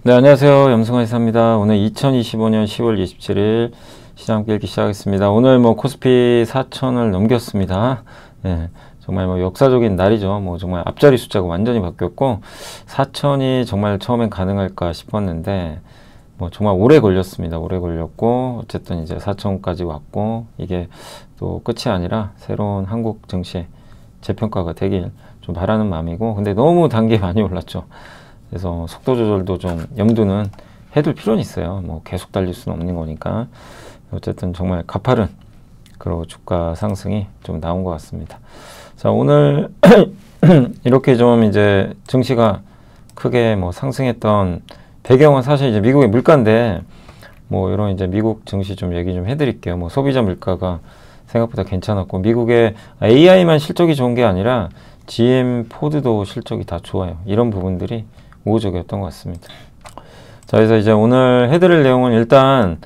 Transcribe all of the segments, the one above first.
네, 안녕하세요. 염승환이사입니다. 오늘 2025년 10월 27일 시장 길기 시작하겠습니다. 오늘 코스피 4천을 넘겼습니다. 예, 정말 역사적인 날이죠. 정말 앞자리 숫자가 완전히 바뀌었고 4천이 정말 처음엔 가능할까 싶었는데 정말 오래 걸렸습니다. 오래 걸렸고 어쨌든 이제 4천까지 왔고 이게 또 끝이 아니라 새로운 한국 증시 재평가가 되길 좀 바라는 마음이고, 근데 너무 단계 많이 올랐죠. 그래서 속도 조절도 좀 염두는 해둘 필요는 있어요. 계속 달릴 수는 없는 거니까. 어쨌든 정말 가파른 그리고 주가 상승이 좀 나온 것 같습니다. 자, 오늘 이렇게 좀 이제 증시가 크게 상승했던 배경은 사실 이제 미국의 물가인데, 이런 이제 미국 증시 좀 얘기 좀 해드릴게요. 소비자 물가가 생각보다 괜찮았고, 미국의 AI만 실적이 좋은 게 아니라 GM, 포드도 실적이 다 좋아요. 이런 부분들이 우호적이었던 것 같습니다. 자, 그래서 이제 오늘 해드릴 내용은 일단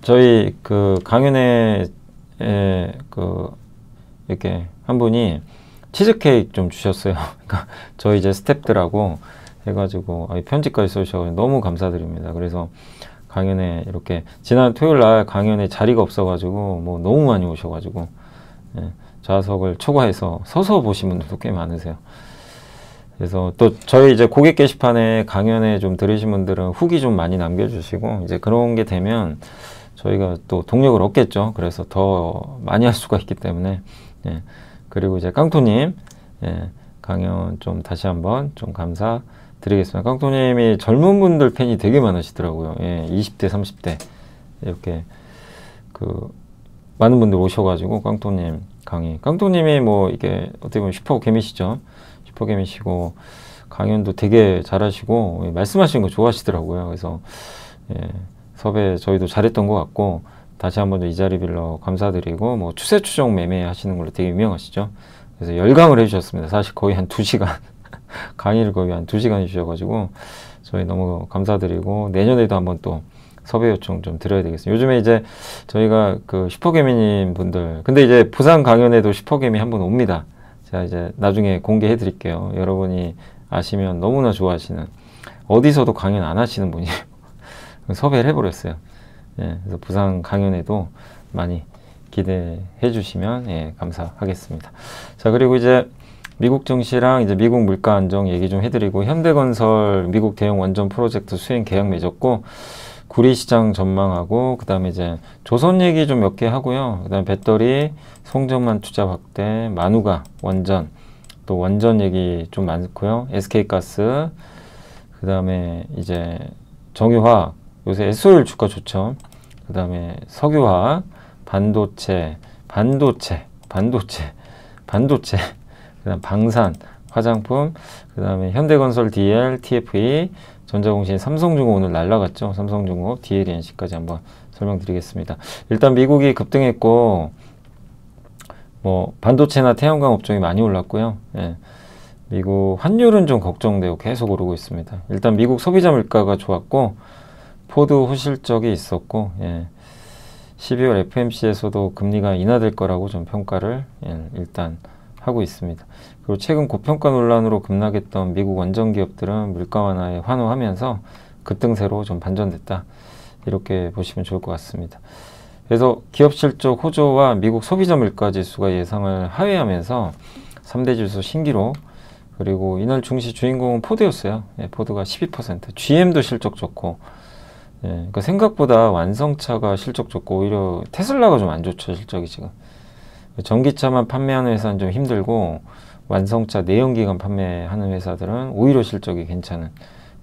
저희 강연에 이렇게 한 분이 치즈케이크 좀 주셨어요. 그러니까 저희 이제 스태프들하고 해가지고 편지까지 써주셔서 너무 감사드립니다. 그래서 강연에 이렇게 지난 토요일 날 강연에 자리가 없어가지고 너무 많이 오셔가지고 좌석을 초과해서 서서 보신 분들도 꽤 많으세요. 그래서 또 저희 이제 고객 게시판에 강연에 좀 들으신 분들은 후기 좀 많이 남겨주시고, 이제 그런 게 되면 저희가 또 동력을 얻겠죠. 그래서 더 많이 할 수가 있기 때문에. 그리고 이제 깡토님, 강연 좀 다시 한번 좀 감사드리겠습니다. 깡토님이 젊은 분들 팬이 되게 많으시더라고요. 20대, 30대 이렇게 많은 분들 오셔가지고 깡토님 강의. 깡토님이 이게 어떻게 보면 슈퍼개미시죠. 슈퍼개미시고 강연도 되게 잘하시고 말씀하시는 거 좋아하시더라고요. 그래서 섭외 저희도 잘했던 것 같고, 다시 한번 이 자리 빌려 감사드리고, 추세 추종 매매 하시는 걸로 되게 유명하시죠. 그래서 열강을 해주셨습니다. 사실 거의 한 2시간 강의를 거의 한 2시간 해주셔가지고 저희 너무 감사드리고, 내년에도 한번 또 섭외 요청 좀 드려야 되겠습니다. 요즘에 이제 저희가 슈퍼개미님 분들, 근데 이제 부산 강연에도 슈퍼개미 한번 옵니다. 제가 이제 나중에 공개해 드릴게요. 여러분이 아시면 너무나 좋아하시는, 어디서도 강연 안 하시는 분이에요. 섭외를 해버렸어요. 그래서 부산 강연에도 많이 기대해 주시면 감사하겠습니다. 자, 그리고 이제 미국 증시랑 이제 미국 물가 안정 얘기 좀 해드리고, 현대건설 미국 대형 원전 프로젝트 수행 계약 맺었고, 구리시장 전망하고, 그 다음에 이제 조선 얘기 좀 몇 개 하고요. 그 다음에 배터리, 송전만 투자 확대, 마누가 원전, 또 원전 얘기 좀 많고요. SK가스, 그 다음에 이제 정유화학, 요새 S-오일 주가 좋죠. 그 다음에 석유화학, 반도체, 그 다음 방산, 화장품, 그 다음에 현대건설 DL, TFE, 전자공신, 삼성중공 오늘 날라갔죠. 삼성중공, DLNC까지 한번 설명드리겠습니다. 일단 미국이 급등했고, 반도체나 태양광 업종이 많이 올랐고요. 미국 환율은 좀 걱정되고 계속 오르고 있습니다. 일단 미국 소비자 물가가 좋았고, 포드 호실적이 있었고, 12월 FMC에서도 금리가 인하될 거라고 좀 평가를 일단 하고 있습니다. 그리고 최근 고평가 논란으로 급락했던 미국 원전 기업들은 물가 완화에 환호하면서 급등세로 좀 반전됐다, 이렇게 보시면 좋을 것 같습니다. 그래서 기업 실적 호조와 미국 소비자 물가 지수가 예상을 하회하면서 3대 지수 신기록, 그리고 이날 증시 주인공은 포드였어요. 포드가 12%, GM도 실적 좋고, 그러니까 생각보다 완성차가 실적 좋고, 오히려 테슬라가 좀 안 좋죠, 실적이 지금. 전기차만 판매하는 회사는 좀 힘들고, 완성차 내연기관 판매하는 회사들은 오히려 실적이 괜찮은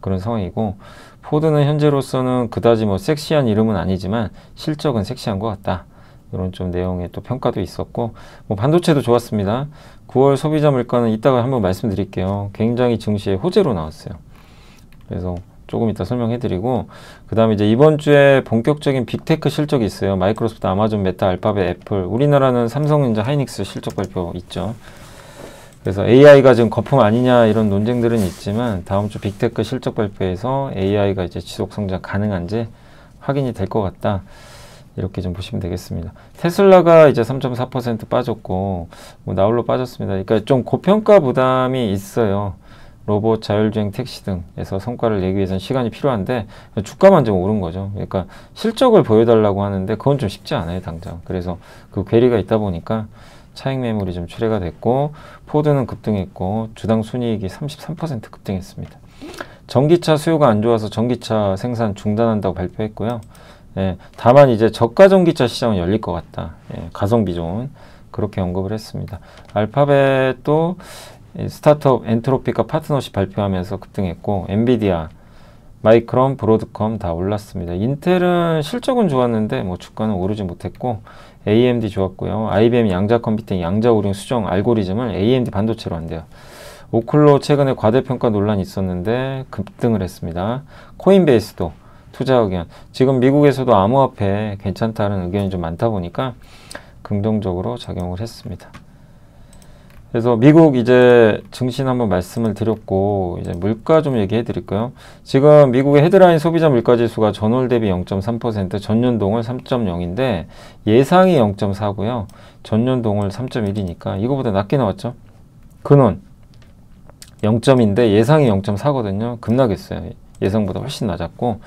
그런 상황이고, 포드는 현재로서는 그다지 섹시한 이름은 아니지만 실적은 섹시한 것 같다, 이런 좀 내용의 또 평가도 있었고, 반도체도 좋았습니다. 9월 소비자 물가는 이따가 한번 말씀드릴게요. 굉장히 증시의 호재로 나왔어요. 그래서 조금 이따 설명해드리고, 그 다음에 이제 이번 주에 본격적인 빅테크 실적이 있어요. 마이크로소프트, 아마존, 메타, 알파벳, 애플. 우리나라는 삼성전자, 하이닉스 실적 발표 있죠. 그래서 AI가 지금 거품 아니냐, 이런 논쟁들은 있지만 다음 주 빅테크 실적 발표에서 AI가 이제 지속 성장 가능한지 확인이 될 것 같다, 이렇게 좀 보시면 되겠습니다. 테슬라가 이제 3.4% 빠졌고, 나홀로 빠졌습니다. 그러니까 좀 고평가 부담이 있어요. 로봇, 자율주행 택시 등에서 성과를 내기 위해서는 시간이 필요한데 주가만 좀 오른 거죠. 그러니까 실적을 보여달라고 하는데 그건 좀 쉽지 않아요, 당장. 그래서 그 괴리가 있다 보니까 차익 매물이 좀 출회가 됐고, 포드는 급등했고 주당 순이익이 33% 급등했습니다. 전기차 수요가 안 좋아서 전기차 생산 중단한다고 발표했고요. 예, 다만 이제 저가 전기차 시장은 열릴 것 같다. 예, 가성비 좋은, 그렇게 언급을 했습니다. 알파벳도 스타트업 엔트로피카 파트너십 발표하면서 급등했고, 엔비디아, 마이크론, 브로드컴 다 올랐습니다. 인텔은 실적은 좋았는데 뭐 주가는 오르지 못했고, AMD 좋았고요. IBM 양자 컴퓨팅, 양자 오ring 수정 알고리즘을 AMD 반도체로 한대요. 오클로 최근에 과대평가 논란이 있었는데 급등을 했습니다. 코인베이스도 투자 의견, 지금 미국에서도 암호화폐 괜찮다는 의견이 좀 많다 보니까 긍정적으로 작용을 했습니다. 그래서 미국 이제 증시 한번 말씀을 드렸고, 이제 물가 좀 얘기해 드릴까요? 지금 미국의 헤드라인 소비자 물가 지수가 전월 대비 0.3%, 전년 동월 3.0인데 예상이 0.4고요. 전년 동월 3.1이니까 이거보다 낮게 나왔죠. 근원 0점인데 예상이 0.4거든요. 급락했어요. 예상보다 훨씬 낮았고,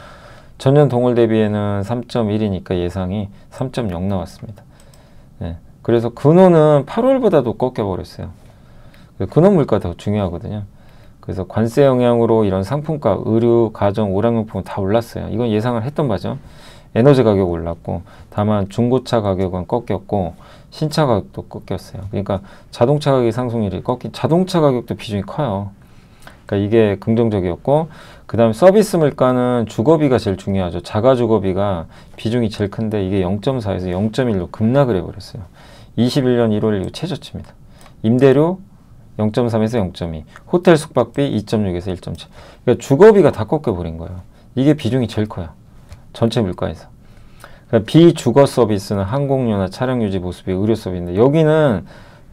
전년 동월 대비에는 3.1이니까 예상이 3.0 나왔습니다. 네. 그래서 근원은 8월보다도 꺾여버렸어요. 근원 물가 더 중요하거든요. 그래서 관세 영향으로 이런 상품가, 의류, 가정, 오락용품은 다 올랐어요. 이건 예상을 했던 바죠. 에너지 가격 올랐고, 다만 중고차 가격은 꺾였고 신차 가격도 꺾였어요. 그러니까 자동차 가격 상승률이 꺾인, 자동차 가격도 비중이 커요. 그러니까 이게 긍정적이었고, 그 다음에 서비스 물가는 주거비가 제일 중요하죠. 자가 주거비가 비중이 제일 큰데 이게 0.4에서 0.1로 급락을 해버렸어요. 21년 1월 이후 최저치입니다. 임대료 0.3에서 0.2, 호텔 숙박비 2.6에서 1.7. 그러니까 주거비가 다 꺾여버린 거예요. 이게 비중이 제일 커요. 전체 물가에서. 그러니까 비주거 서비스는 항공료나 차량 유지 보수비, 의료 서비스인데 여기는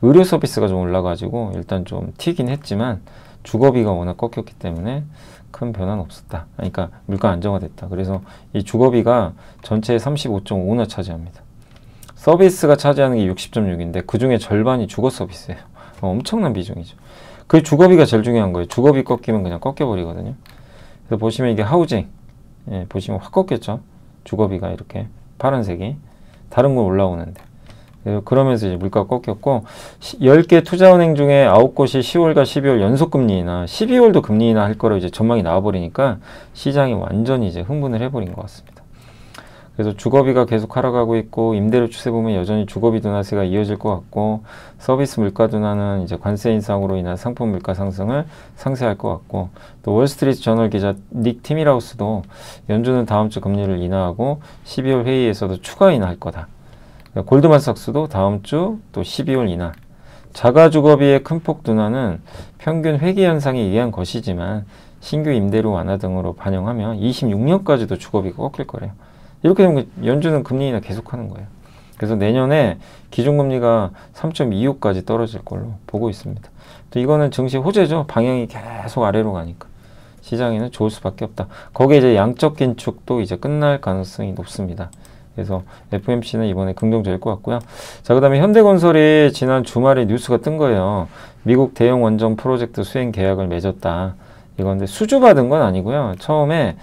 의료 서비스가 좀 올라가지고 일단 좀 튀긴 했지만 주거비가 워낙 꺾였기 때문에 큰 변화는 없었다. 그러니까 물가 안정화됐다. 그래서 이 주거비가 전체의 35.5나 차지합니다. 서비스가 차지하는 게 60.6인데 그 중에 절반이 주거 서비스예요. 엄청난 비중이죠. 그 주거비가 제일 중요한 거예요. 주거비 꺾이면 그냥 꺾여버리거든요. 그래서 보시면 이게 하우징, 예, 보시면 확 꺾였죠. 주거비가 이렇게 파란색이 다른 건 올라오는데, 그러면서 이제 물가가 꺾였고, 10개 투자은행 중에 9곳이 10월과 12월 연속 금리 인하, 12월도 금리 인하 할 거로 이제 전망이 나와버리니까 시장이 완전히 이제 흥분을 해버린 것 같습니다. 그래서 주거비가 계속 하락하고 있고, 임대료 추세 보면 여전히 주거비 둔화세가 이어질 것 같고, 서비스 물가 둔화는 이제 관세 인상으로 인한 상품 물가 상승을 상쇄할 것 같고, 또 월스트리트 저널 기자 닉 티밀하우스도 연준은 다음 주 금리를 인하하고 12월 회의에서도 추가 인하할 거다. 골드만삭스도 다음 주 또 12월 인하. 자가 주거비의 큰 폭 둔화는 평균 회기 현상에 의한 것이지만 신규 임대료 완화 등으로 반영하면 26년까지도 주거비가 꺾일 거래요. 이렇게 되면 연준은 금리 인하 계속하는 거예요. 그래서 내년에 기준금리가 3.25까지 떨어질 걸로 보고 있습니다. 또 이거는 증시 호재죠. 방향이 계속 아래로 가니까 시장에는 좋을 수밖에 없다. 거기에 이제 양적 긴축도 이제 끝날 가능성이 높습니다. 그래서 FOMC는 이번에 긍정적일 것 같고요. 자, 그 다음에 현대건설이 지난 주말에 뉴스가 뜬 거예요. 미국 대형 원전 프로젝트 수행 계약을 맺었다. 이건데 수주받은 건 아니고요. 처음에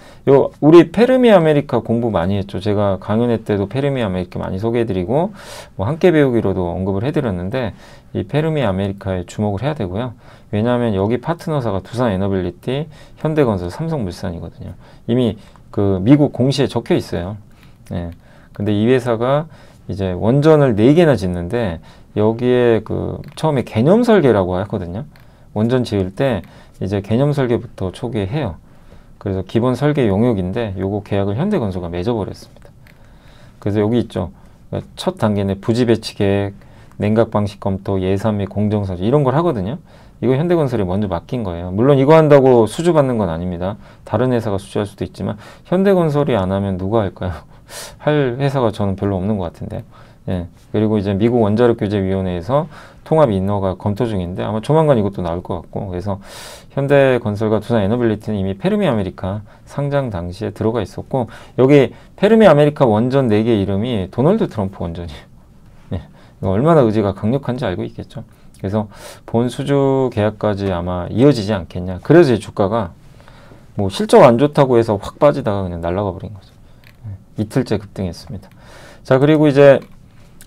우리 페르미 아메리카 공부 많이 했죠. 제가 강연회 때도 페르미 아메리카 많이 소개해드리고 뭐 함께 배우기로도 언급을 해드렸는데, 이 페르미 아메리카에 주목을 해야 되고요. 왜냐하면 여기 파트너사가 두산에너빌리티, 현대건설, 삼성물산이거든요. 이미 그 미국 공시에 적혀 있어요. 네. 근데 이 회사가 이제 원전을 4개나 짓는데 여기에 그 처음에 개념 설계라고 하거든요. 원전 지을 때 이제 개념 설계부터 초기에 해요. 그래서 기본 설계 용역인데 요거 계약을 현대건설과 맺어버렸습니다. 그래서 여기 있죠. 첫 단계는 부지 배치 계획, 냉각 방식 검토, 예산 및 공정서지 이런 걸 하거든요. 이거 현대건설이 먼저 맡긴 거예요. 물론 이거 한다고 수주받는 건 아닙니다. 다른 회사가 수주할 수도 있지만 현대건설이 안 하면 누가 할까요? 할 회사가 저는 별로 없는 것 같은데. 예. 그리고 이제 미국 원자력 규제 위원회에서 통합 인허가 검토 중인데 아마 조만간 이것도 나올 것 같고, 그래서 현대건설과 두산에너빌리티는 이미 페르미 아메리카 상장 당시에 들어가 있었고, 여기 페르미 아메리카 원전 4개 이름이 도널드 트럼프 원전이에요. 예. 얼마나 의지가 강력한지 알고 있겠죠. 그래서 본 수주 계약까지 아마 이어지지 않겠냐. 그래서 이 주가가 뭐 실적 안 좋다고 해서 확 빠지다가 그냥 날아가 버린 거죠. 이틀째 급등했습니다. 자, 그리고 이제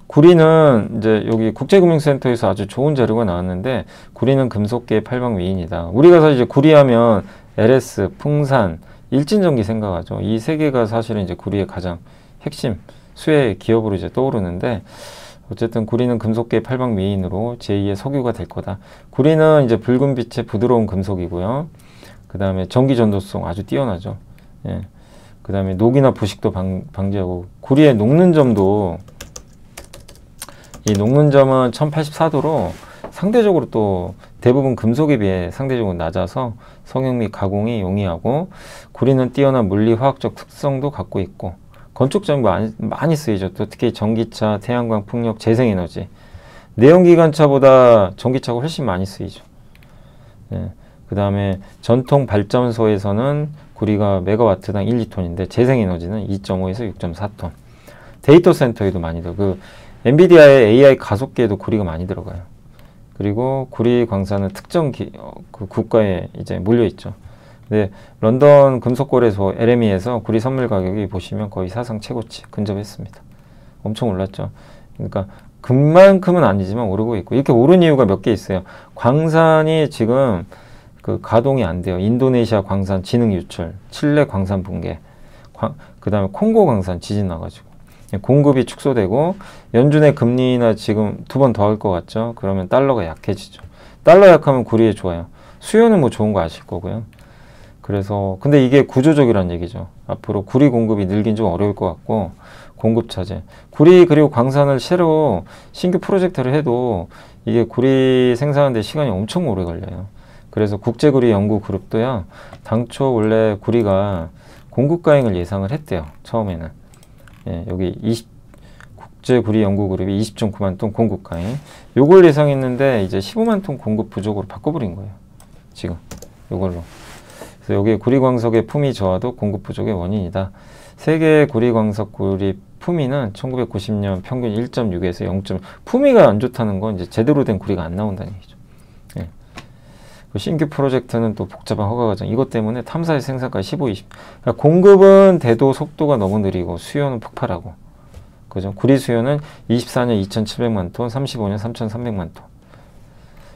구리는 이제 여기 국제금융센터에서 아주 좋은 자료가 나왔는데, 구리는 금속계의 팔방미인이다. 우리가 사실 이제 구리하면 LS, 풍산, 일진전기 생각하죠. 이 세 개가 사실은 이제 구리의 가장 핵심 수혜 기업으로 이제 떠오르는데, 어쨌든 구리는 금속계의 팔방미인으로 제2의 석유가 될 거다. 구리는 이제 붉은 빛의 부드러운 금속이고요. 그 다음에 전기 전도성 아주 뛰어나죠. 예. 그 다음에 녹이나 부식도 방지하고, 구리의 녹는 점도, 이 녹는 점은 1084도로 상대적으로 또 대부분 금속에 비해 상대적으로 낮아서 성형 및 가공이 용이하고, 구리는 뛰어난 물리화학적 특성도 갖고 있고, 건축 전부 많이 쓰이죠. 또 특히 전기차, 태양광, 풍력, 재생에너지, 내연기관차보다 전기차가 훨씬 많이 쓰이죠. 예. 그 다음에 전통 발전소에서는 구리가 메가와트당 1, 2톤인데 재생에너지는 2.5에서 6.4톤. 데이터 센터에도 많이 들어요. 그 엔비디아의 AI 가속기에도 구리가 많이 들어가요. 그리고 구리 광산은 특정 그 국가에 이제 몰려 있죠. 근데 런던 금속거래소 LME에서 구리 선물 가격이 보시면 거의 사상 최고치 근접했습니다. 엄청 올랐죠. 그러니까 금만큼은 아니지만 오르고 있고, 이렇게 오른 이유가 몇 개 있어요. 광산이 지금 그 가동이 안 돼요. 인도네시아 광산 진흥 유출, 칠레 광산 붕괴, 그 다음에 콩고 광산 지진 나가지고 공급이 축소되고, 연준의 금리나 지금 2번 더 할 것 같죠. 그러면 달러가 약해지죠. 달러 약하면 구리에 좋아요. 수요는 뭐 좋은 거 아실 거고요. 그래서 근데 이게 구조적이란 얘기죠. 앞으로 구리 공급이 늘긴 좀 어려울 것 같고, 공급 차질. 구리 그리고 광산을 새로 신규 프로젝트를 해도 이게 구리 생산하는데 시간이 엄청 오래 걸려요. 그래서 국제구리 연구그룹도요, 당초 원래 구리가 공급가잉을 예상을 했대요. 처음에는. 예, 여기 국제구리 연구그룹이 20.9만 톤 공급가잉, 요걸 예상했는데 이제 15만 톤 공급 부족으로 바꿔버린 거예요. 지금 요걸로. 그래서 여기 구리광석의 품위 저하도 공급 부족의 원인이다. 세계 구리광석 구리 품위는 1990년 평균 1.6에서 0. 품위가 안 좋다는 건 이제 제대로 된 구리가 안 나온다는 얘기죠. 예. 신규 프로젝트는 또 복잡한 허가 과정, 이것 때문에 탐사의 생산까지 15, 20. 그러니까 공급은 돼도 속도가 너무 느리고 수요는 폭발하고, 그죠? 구리 수요는 24년 2,700만 톤, 35년 3,300만 톤.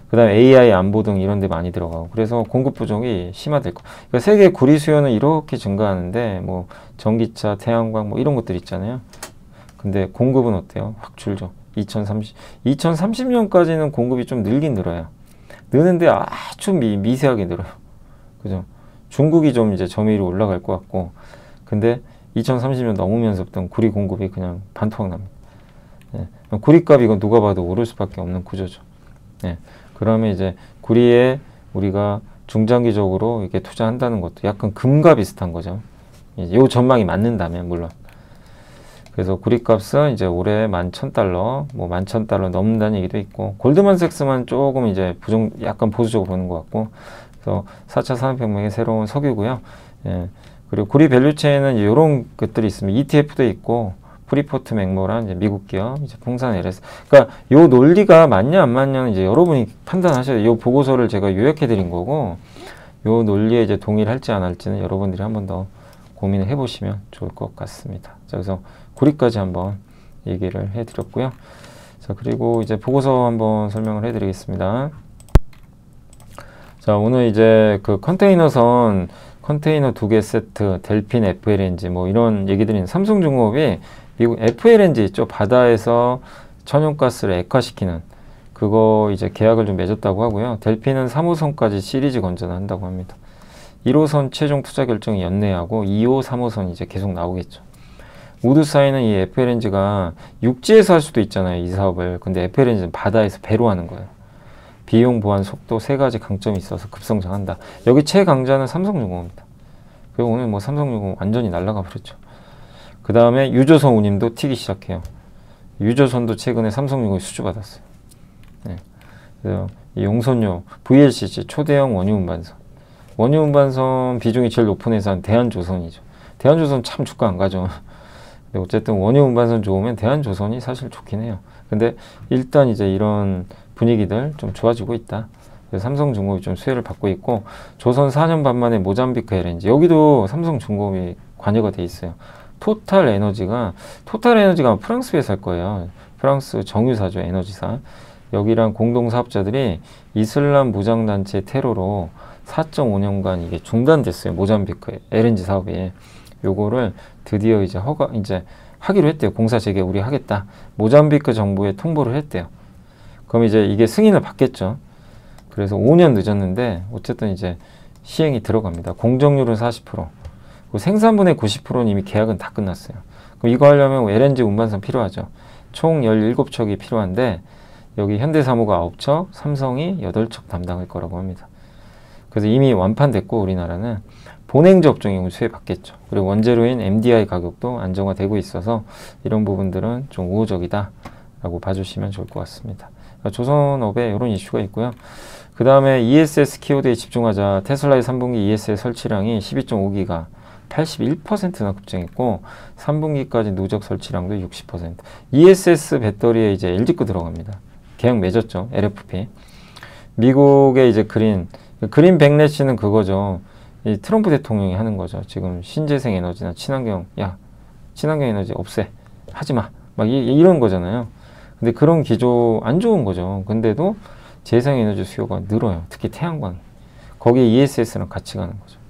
그 다음에 AI 안보 등 이런 데 많이 들어가고, 그래서 공급 부족이 심화될 거. 그러니까 세계 구리 수요는 이렇게 증가하는데, 뭐 전기차, 태양광 뭐 이런 것들 있잖아요. 근데 공급은 어때요? 확 줄죠. 2030년까지는 공급이 좀 늘긴 늘어요. 느는데 아주 미세하게 늘어요. 그죠? 중국이 좀 이제 점유율이 올라갈 것 같고, 근데 2030년 넘으면서부터 구리 공급이 그냥 반토막 납니다. 예. 구리값 이건 누가 봐도 오를 수밖에 없는 구조죠. 예. 그러면 이제 구리에 우리가 중장기적으로 이렇게 투자한다는 것도 약간 금과 비슷한 거죠. 이 전망이 맞는다면 물론. 그래서 구리값은 이제 올해 11,000달러, 뭐 11,000달러 넘는다는 얘기도 있고, 골드만삭스만 조금 이제 약간 보수적으로 보는 것 같고, 그래서 4차 산업혁명의 새로운 석유고요. 예. 그리고 구리 밸류체인은 이런 것들이 있습니다. ETF도 있고, 프리포트 맥모란 이제 미국 기업, 이제 풍산 LS. 그러니까 요 논리가 맞냐 안 맞냐는 이제 여러분이 판단하셔야 돼요. 요 보고서를 제가 요약해 드린 거고, 요 논리에 이제 동의를 할지 안 할지는 여러분들이 한 번 더 고민을 해보시면 좋을 것 같습니다. 자, 그래서 구리까지 한번 얘기를 해드렸고요. 자, 그리고 이제 보고서 한번 설명을 해드리겠습니다. 자, 오늘 이제 그 컨테이너선, 컨테이너 2개 세트, 델핀 FLNG 뭐 이런 얘기들이, 삼성중공업이 미국 FLNG 있죠. 바다에서 천연가스를 액화시키는 그거 이제 계약을 좀 맺었다고 하고요. 델핀은 3호선까지 시리즈 건전을 한다고 합니다. 1호선 최종 투자 결정이 연내하고 2호, 3호선 이제 계속 나오겠죠. 우드사이는 이 FLNG가 육지에서 할 수도 있잖아요, 이 사업을. 근데 FLNG는 바다에서 배로 하는 거예요. 비용, 보안, 속도 세 가지 강점이 있어서 급성장한다. 여기 최강자는 삼성중공업입니다. 그리고 오늘 뭐 삼성중공업 완전히 날아가 버렸죠. 그 다음에 유조선 운임도 튀기 시작해요. 유조선도 최근에 삼성중공업이 수주받았어요. 네. 그래서 이 용선료, VLCC 초대형 원유 운반선. 원유 운반선 비중이 제일 높은 회사는 대한조선이죠. 대한조선 참 주가 안 가죠. 근데 어쨌든 원유 운반선 좋으면 대한조선이 사실 좋긴 해요. 근데 일단 이제 이런 분위기들 좀 좋아지고 있다. 그래서 삼성중공업이 좀 수혜를 받고 있고, 조선 4년 반 만에 모잠비크 LNG, 여기도 삼성중공업이 관여가 돼 있어요. 토탈에너지가 프랑스 회사일 거예요. 프랑스 정유사죠, 에너지사. 여기랑 공동사업자들이 이슬람 무장단체 테러로 4.5년간 이게 중단됐어요. 모잠비크 LNG 사업이. 요거를 드디어 이제 하기로 했대요. 공사 재개 우리 하겠다. 모잠비크 정부에 통보를 했대요. 그럼 이제 이게 승인을 받겠죠. 그래서 5년 늦었는데 어쨌든 이제 시행이 들어갑니다. 공정률은 40%. 생산분의 90%는 이미 계약은 다 끝났어요. 그럼 이거 하려면 LNG 운반선 필요하죠. 총 17척이 필요한데 여기 현대사무가 9척, 삼성이 8척 담당할 거라고 합니다. 그래서 이미 완판됐고 우리나라는 본행 접종이 수혜받겠죠. 그리고 원재료인 MDI 가격도 안정화되고 있어서 이런 부분들은 좀 우호적이다 라고 봐주시면 좋을 것 같습니다. 조선업에 이런 이슈가 있고요. 그 다음에 ESS 키워드에 집중하자. 테슬라의 3분기 ESS 설치량이 12.5기가 81%나 급증했고 3분기까지 누적 설치량도 60%. ESS 배터리에 이제 LG 거 들어갑니다. 계약 맺었죠. LFP. 미국의 이제 그린 백래시는 그거죠. 이 트럼프 대통령이 하는 거죠. 지금 신재생 에너지나 친환경 에너지 없애. 하지 마. 막 이런 거잖아요. 근데 그런 기조 안 좋은 거죠. 근데도 재생에너지 수요가 늘어요. 특히 태양광. 거기에 ESS랑 같이 가는 거죠.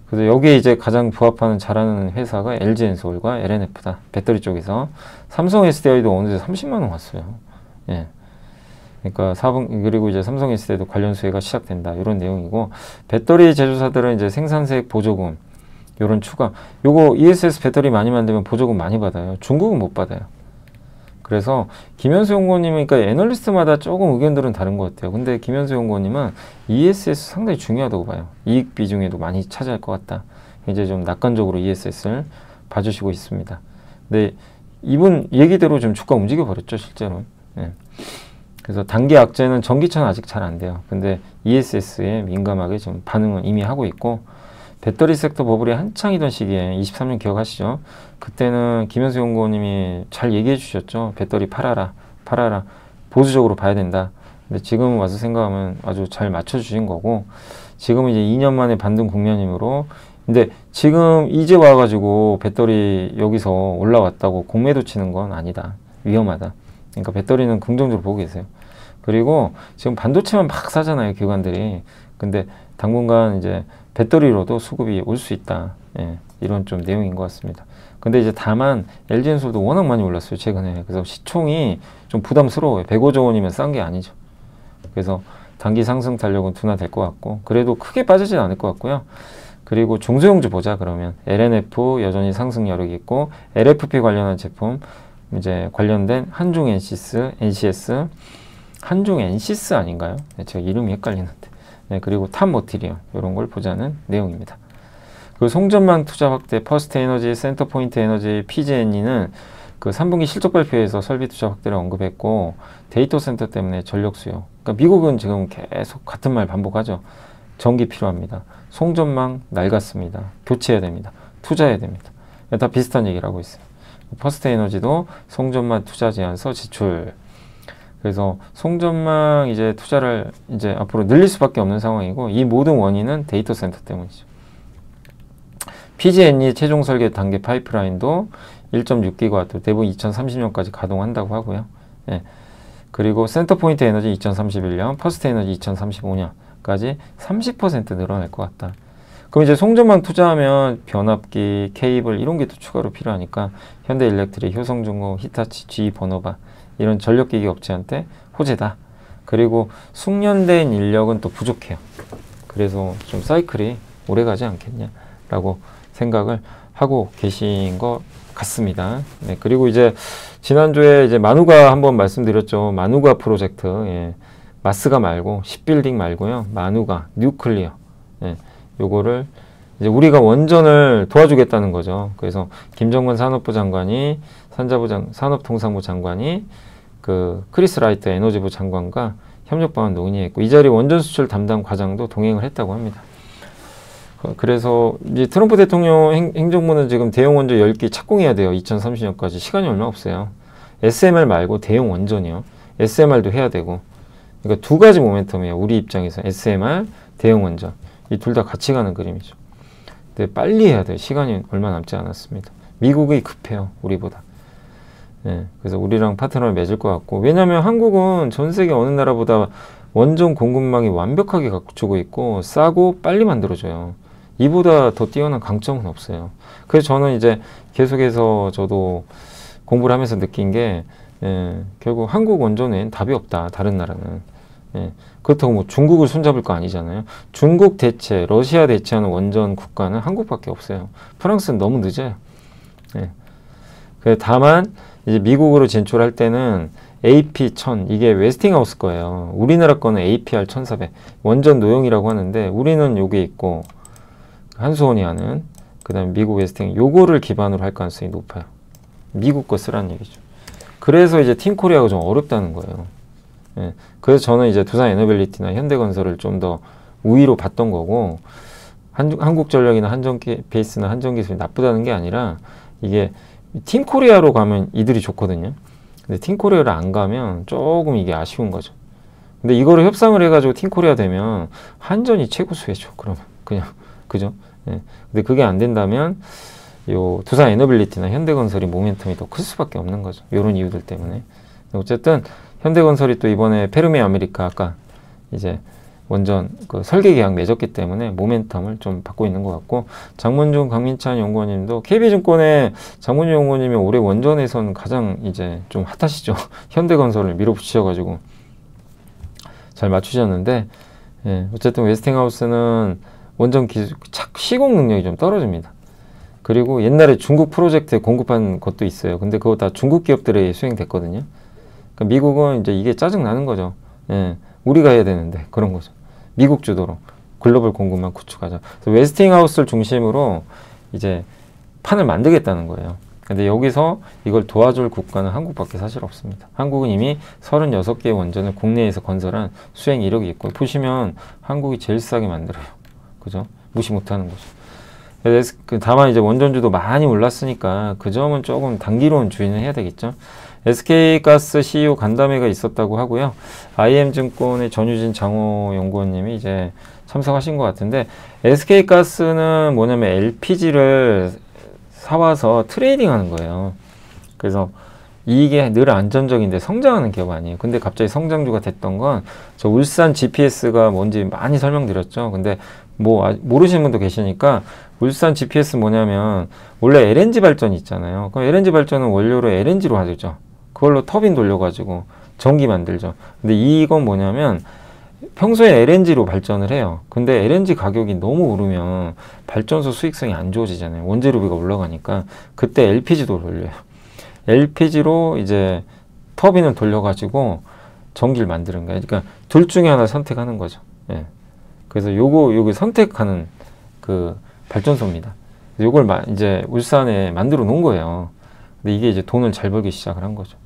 그래서 여기에 이제 가장 부합하는 잘하는 회사가 LG엔솔과 LNF다. 배터리 쪽에서. 삼성 SDI도 어느새 30만 원 왔어요. 예. 그러니까 그리고 이제 삼성 SDI도 관련 수혜가 시작된다. 이런 내용이고, 배터리 제조사들은 이제 생산세액 보조금 요런 추가. 요거 ESS 배터리 많이 만들면 보조금 많이 받아요. 중국은 못 받아요. 그래서 김현수 연구원님은, 그러니까 애널리스트마다 조금 의견들은 다른 것 같아요. 근데 김현수 연구원님은 ESS 상당히 중요하다고 봐요. 이익 비중에도 많이 차지할 것 같다. 이제 좀 낙관적으로 ESS를 봐주시고 있습니다. 근데 이분 얘기대로 좀 주가 움직여 버렸죠, 실제로. 네. 그래서 단기 악재는 전기차는 아직 잘 안 돼요. 근데 ESS에 민감하게 좀 반응을 이미 하고 있고, 배터리 섹터 버블이 한창이던 시기에 23년 기억하시죠? 그때는 김현수 연구원님이 잘 얘기해 주셨죠. 배터리 팔아라. 보수적으로 봐야 된다. 근데 지금 와서 생각하면 아주 잘 맞춰주신 거고, 지금은 이제 2년 만에 반등 국면이므로, 근데 지금 이제 와가지고 배터리 여기서 올라왔다고 공매도 치는 건 아니다. 위험하다. 그러니까 배터리는 긍정적으로 보고 계세요. 그리고 지금 반도체만 막 사잖아요, 기관들이. 근데 당분간 이제 배터리로도 수급이 올 수 있다. 예, 이런 좀 내용인 것 같습니다. 근데 이제 다만 LG엔솔도 워낙 많이 올랐어요, 최근에. 그래서 시총이 좀 부담스러워요. 105조 원이면 싼 게 아니죠. 그래서 단기 상승 탄력은 둔화될 것 같고, 그래도 크게 빠지진 않을 것 같고요. 그리고 중소형주 보자 그러면 LNF 여전히 상승 여력이 있고, LFP 관련한 제품 이제 관련된 한중 NCS 한중 NCS 아닌가요? 네, 제가 이름이 헷갈리는데. 네, 그리고 탑 머티리얼 이런 걸 보자는 내용입니다. 그 송전망 투자 확대, 퍼스트 에너지, 센터포인트 에너지, PG&E는 그 3분기 실적 발표에서 설비 투자 확대를 언급했고, 데이터 센터 때문에 전력 수요. 그러니까 미국은 지금 계속 같은 말 반복하죠. 전기 필요합니다. 송전망 낡았습니다. 교체해야 됩니다. 투자해야 됩니다. 다 비슷한 얘기를 하고 있어요. 퍼스트 에너지도 송전망 투자 제안서 지출. 그래서 송전망 이제 투자를 이제 앞으로 늘릴 수밖에 없는 상황이고, 이 모든 원인은 데이터 센터 때문이죠. PG&E 최종 설계 단계 파이프라인도 1.6기가와트 대부분 2030년까지 가동한다고 하고요. 예. 그리고 센터포인트 에너지 2031년, 퍼스트 에너지 2035년까지 30% 늘어날 것 같다. 그럼 이제 송전망 투자하면 변압기, 케이블 이런 게 또 추가로 필요하니까 현대일렉트릭, 효성중공, 히타치, GE 버너바 이런 전력기기 업체한테 호재다. 그리고 숙련된 인력은 또 부족해요. 그래서 좀 사이클이 오래가지 않겠냐라고 생각을 하고 계신 것 같습니다. 네, 그리고 이제 지난주에 이제 마누가 한번 말씀드렸죠. 마누가 프로젝트, 예, 마스가 말고 십빌딩 말고요. 마누가 뉴클리어, 예, 요거를 이제 우리가 원전을 도와주겠다는 거죠. 그래서 김정건 산업부 장관이 산업통상부 장관이 그 크리스 라이트 에너지부 장관과 협력 방안 논의했고, 이 자리 원전 수출 담당 과장도 동행을 했다고 합니다. 그래서 이제 트럼프 대통령 행정부는 지금 대형 원전 10기 착공해야 돼요. 2030년까지. 시간이 얼마 없어요. SMR 말고 대형 원전이요. SMR도 해야 되고. 그러니까 두 가지 모멘텀이에요. 우리 입장에서 SMR, 대형 원전. 이 둘 다 같이 가는 그림이죠. 근데 빨리 해야 돼요. 시간이 얼마 남지 않았습니다. 미국이 급해요. 우리보다. 예, 그래서 우리랑 파트너를 맺을 것 같고, 왜냐하면 한국은 전 세계 어느 나라보다 원전 공급망이 완벽하게 갖추고 있고 싸고 빨리 만들어져요. 이보다 더 뛰어난 강점은 없어요. 그래서 저는 이제 계속해서 저도 공부를 하면서 느낀 게 결국 한국 원전엔 답이 없다. 다른 나라는. 그렇다고 뭐 중국을 손잡을 거 아니잖아요. 중국 대체, 러시아 대체하는 원전 국가는 한국밖에 없어요. 프랑스는 너무 늦어요. 다만 이제 미국으로 진출할 때는 AP1000 이게 웨스팅하우스 거예요. 우리나라 거는 APR1400 원전 노용이라고 하는데 우리는 요게 있고 한수원이 하는 그 다음에 미국 웨스팅 요거를 기반으로 할 가능성이 높아요. 미국 거 쓰라는 얘기죠. 그래서 이제 팀코리아가 좀 어렵다는 거예요. 그래서 저는 이제 두산에너빌리티나 현대건설을 좀 더 우위로 봤던 거고 한국전력이나 한전베이스나 한전기술이 나쁘다는 게 아니라 이게 팀코리아로 가면 이들이 좋거든요. 근데 팀코리아를 안 가면 조금 이게 아쉬운 거죠. 근데 이거를 협상을 해가지고 팀코리아 되면 한전이 최고 수혜죠. 그러면 그냥 그죠? 근데 그게 안 된다면 요 두산 에너빌리티나 현대건설이 모멘텀이 더 클 수밖에 없는 거죠. 이런 이유들 때문에. 어쨌든 현대건설이 또 이번에 페르미 아메리카 아까 이제 원전 그 설계 계약 맺었기 때문에 모멘텀을 좀 받고 있는 것 같고, 장문중 강민찬 연구원님도 KB증권의 장문중 연구원님이 올해 원전에서는 가장 이제 좀 핫하시죠. 현대건설을 밀어붙이셔가지고 잘 맞추셨는데, 어쨌든 웨스팅하우스는 원전 기술 시공 능력이 좀 떨어집니다. 그리고 옛날에 중국 프로젝트에 공급한 것도 있어요. 근데 그거 다 중국 기업들에 수행됐거든요. 그러니까 미국은 이제 이게 짜증 나는 거죠. 우리가 해야 되는데 그런 거죠. 미국 주도로 글로벌 공급망 구축하자. 그래서 웨스팅하우스를 중심으로 이제 판을 만들겠다는 거예요. 근데 여기서 이걸 도와줄 국가는 한국밖에 사실 없습니다. 한국은 이미 36개의 원전을 국내에서 건설한 수행 이력이 있고, 보시면 한국이 제일 싸게 만들어요. 그죠? 무시 못하는 거죠. 다만 이제 원전주도 많이 올랐으니까 그 점은 조금 단기로는 주의는 해야 되겠죠. SK가스 CEO 간담회가 있었다고 하고요. IM증권의 전유진 장호 연구원님이 이제 참석하신 것 같은데, SK가스는 뭐냐면 LPG를 사와서 트레이딩 하는 거예요. 그래서 이게 늘 안전적인데 성장하는 기업 아니에요. 근데 갑자기 성장주가 됐던 건 저 울산 GPS가 뭔지 많이 설명드렸죠. 근데 뭐 모르시는 분도 계시니까, 울산 GPS 뭐냐면 원래 LNG 발전이 있잖아요. 그럼 LNG 발전은 원료로 LNG로 하죠. 그걸로 터빈 돌려가지고 전기 만들죠. 근데 이건 뭐냐면 평소에 LNG로 발전을 해요. 근데 LNG 가격이 너무 오르면 발전소 수익성이 안 좋아지잖아요. 원재료비가 올라가니까 그때 LPG도 돌려요. LPG로 이제 터빈을 돌려가지고 전기를 만드는 거예요. 그러니까 둘 중에 하나 선택하는 거죠. 그래서 요거 선택하는 그 발전소입니다. 요걸 이제 울산에 만들어 놓은 거예요. 근데 이게 이제 돈을 잘 벌기 시작을 한 거죠.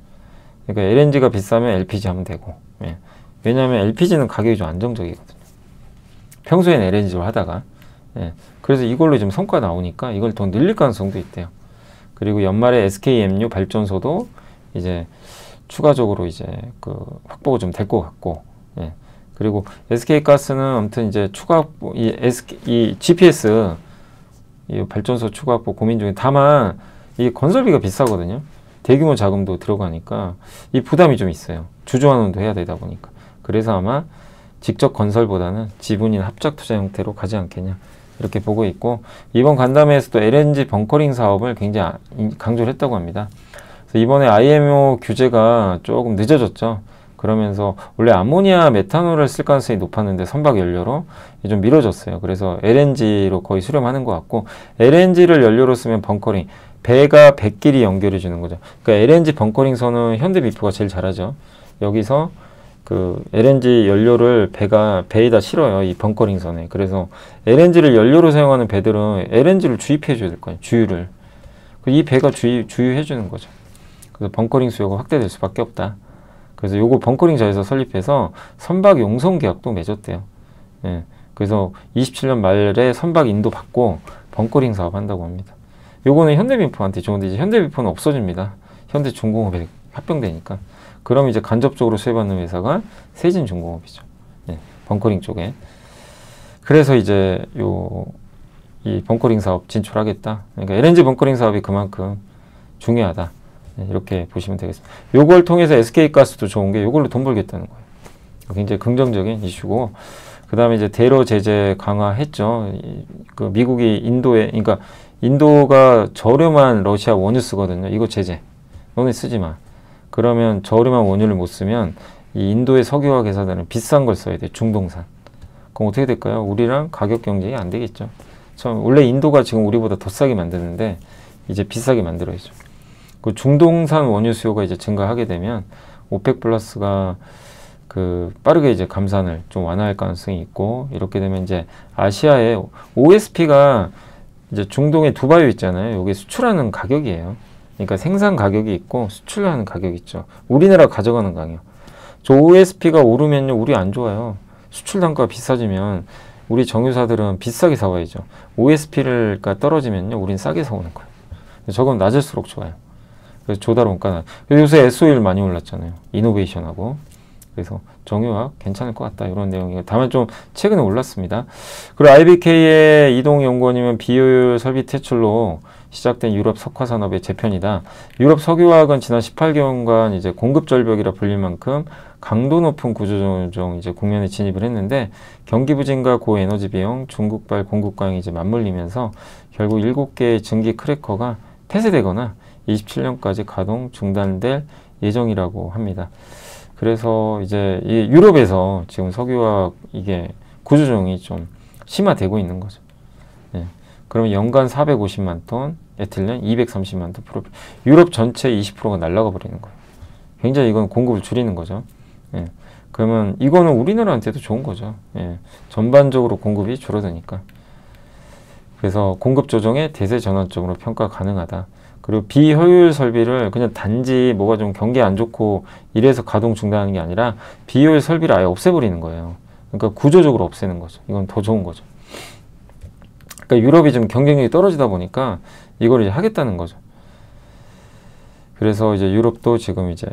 그러니까 LNG가 비싸면 LPG 하면 되고, 왜냐하면 LPG는 가격이 좀 안정적이거든요. 평소엔 LNG로 하다가, 그래서 이걸로 좀 성과 나오니까 이걸 더 늘릴 가능성도 있대요. 그리고 연말에 SKMU 발전소도 이제 추가적으로 이제 그 확보가 좀 될 것 같고, 그리고 SK가스는 아무튼 이제 추가 확보, 이 GPS 이 발전소 추가 확보 고민 중에, 다만 이 건설비가 비싸거든요. 대규모 자금도 들어가니까 이 부담이 좀 있어요. 주주환원도 해야 되다 보니까. 그래서 아마 직접 건설보다는 지분이나 합작 투자 형태로 가지 않겠냐 이렇게 보고 있고, 이번 간담회에서도 LNG 벙커링 사업을 굉장히 강조를 했다고 합니다. 그래서 이번에 IMO 규제가 조금 늦어졌죠. 그러면서 원래 암모니아 메탄올을 쓸 가능성이 높았는데 선박 연료로 좀 미뤄졌어요. 그래서 LNG로 거의 수렴하는 것 같고, LNG를 연료로 쓰면 벙커링, 배가 배끼리 연결해 주는 거죠. 그러니까 LNG 벙커링 선은 현대비프가 제일 잘하죠. 여기서 그 LNG 연료를 배에다 실어요. 이 벙커링 선에. 그래서 LNG를 연료로 사용하는 배들은 LNG를 주입해 줘야 될 거예요. 주유를. 이 배가 주유해 주는 거죠. 그래서 벙커링 수요가 확대될 수밖에 없다. 그래서 요거 벙커링 자회사 설립해서 선박 용선 계약도 맺었대요. 그래서 27년 말에 선박 인도 받고 벙커링 사업 한다고 합니다. 요거는 현대비프한테 좋은데 이제 현대비프는 없어집니다. 현대중공업에 합병되니까. 그럼 이제 간접적으로 수혜받는 회사가 세진중공업이죠. 예, 벙커링 쪽에. 그래서 이제 이 벙커링 사업 진출하겠다. 그러니까 LNG 벙커링 사업이 그만큼 중요하다. 예, 이렇게 보시면 되겠습니다. 요걸 통해서 SK가스도 좋은 게 요걸로 돈 벌겠다는 거예요. 굉장히 긍정적인 이슈고, 그 다음에 이제 대러 제재 강화했죠. 그 미국이 인도에, 그러니까 인도가 저렴한 러시아 원유 쓰거든요. 이거 제재. 너네 쓰지 마. 그러면 저렴한 원유를 못 쓰면 이 인도의 석유화학 회사들은 비싼 걸 써야 돼. 중동산. 그럼 어떻게 될까요? 우리랑 가격 경쟁이 안 되겠죠. 원래 인도가 지금 우리보다 더 싸게 만드는데 이제 비싸게 만들어야죠. 그 중동산 원유 수요가 이제 증가하게 되면 오펙 플러스가 그 빠르게 이제 감산을 좀 완화할 가능성이 있고, 이렇게 되면 이제 아시아에 OSP가 이제 중동에 두바이 있잖아요. 이게 수출하는 가격이에요. 그러니까 생산 가격이 있고 수출하는 가격이 있죠. 우리나라 가져가는 가격. 저 OSP가 오르면요, 우리 안 좋아요. 수출 단가가 비싸지면 우리 정유사들은 비싸게 사와야죠. OSP가 떨어지면요, 우린 싸게 사오는 거예요. 저건 낮을수록 좋아요. 그래서 조달원가. 요새 SOL 많이 올랐잖아요. 이노베이션하고. 그래서 정유화학 괜찮을 것 같다, 이런 내용이에요. 다만 좀 최근에 올랐습니다. 그리고 IBK의 이동 연구원이면 비효율 설비 퇴출로 시작된 유럽 석화 산업의 재편이다. 유럽 석유화학은 지난 18개월간 이제 공급 절벽이라 불릴 만큼 강도 높은 구조조정 이제 국면에 진입을 했는데, 경기 부진과 고에너지 비용, 중국발 공급 과잉이 이제 맞물리면서 결국 7개의 증기 크래커가 폐쇄되거나 27년까지 가동 중단될 예정이라고 합니다. 그래서 이제 이 유럽에서 지금 석유화학 이게 구조조정이 좀 심화되고 있는 거죠. 예. 그러면 연간 450만 톤, 에틸렌 230만 톤 프로필. 유럽 전체 20%가 날아가 버리는 거예요. 굉장히 이건 공급을 줄이는 거죠. 예. 그러면 이거는 우리나라한테도 좋은 거죠. 예. 전반적으로 공급이 줄어드니까. 그래서 공급 조정의 대세 전환점으로 평가 가능하다. 그리고 비효율 설비를 그냥 단지 뭐가 좀 경기 안 좋고 이래서 가동 중단하는 게 아니라 비효율 설비를 아예 없애버리는 거예요. 그러니까 구조적으로 없애는 거죠. 이건 더 좋은 거죠. 그러니까 유럽이 좀 경쟁력이 떨어지다 보니까 이걸 이제 하겠다는 거죠. 그래서 이제 유럽도 지금 이제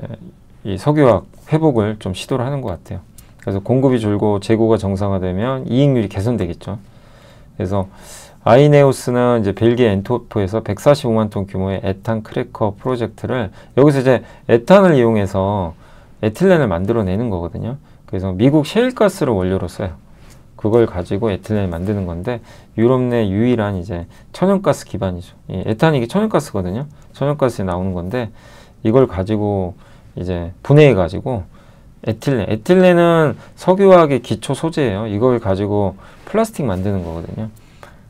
이 석유화학 회복을 좀 시도를 하는 것 같아요. 그래서 공급이 줄고 재고가 정상화되면 이익률이 개선되겠죠. 그래서 아이네오스는 이제 벨기에 엔트워프에서 145만 톤 규모의 에탄 크래커 프로젝트를, 여기서 이제 에탄을 이용해서 에틸렌을 만들어내는 거거든요. 그래서 미국 셰일가스를 원료로 써요. 그걸 가지고 에틸렌을 만드는 건데, 유럽 내 유일한 이제 천연가스 기반이죠. 이 에탄이 이게 천연가스거든요. 천연가스에 나오는 건데, 이걸 가지고 이제 분해해 가지고 에틸렌은 석유화학의 기초 소재예요. 이걸 가지고 플라스틱 만드는 거거든요.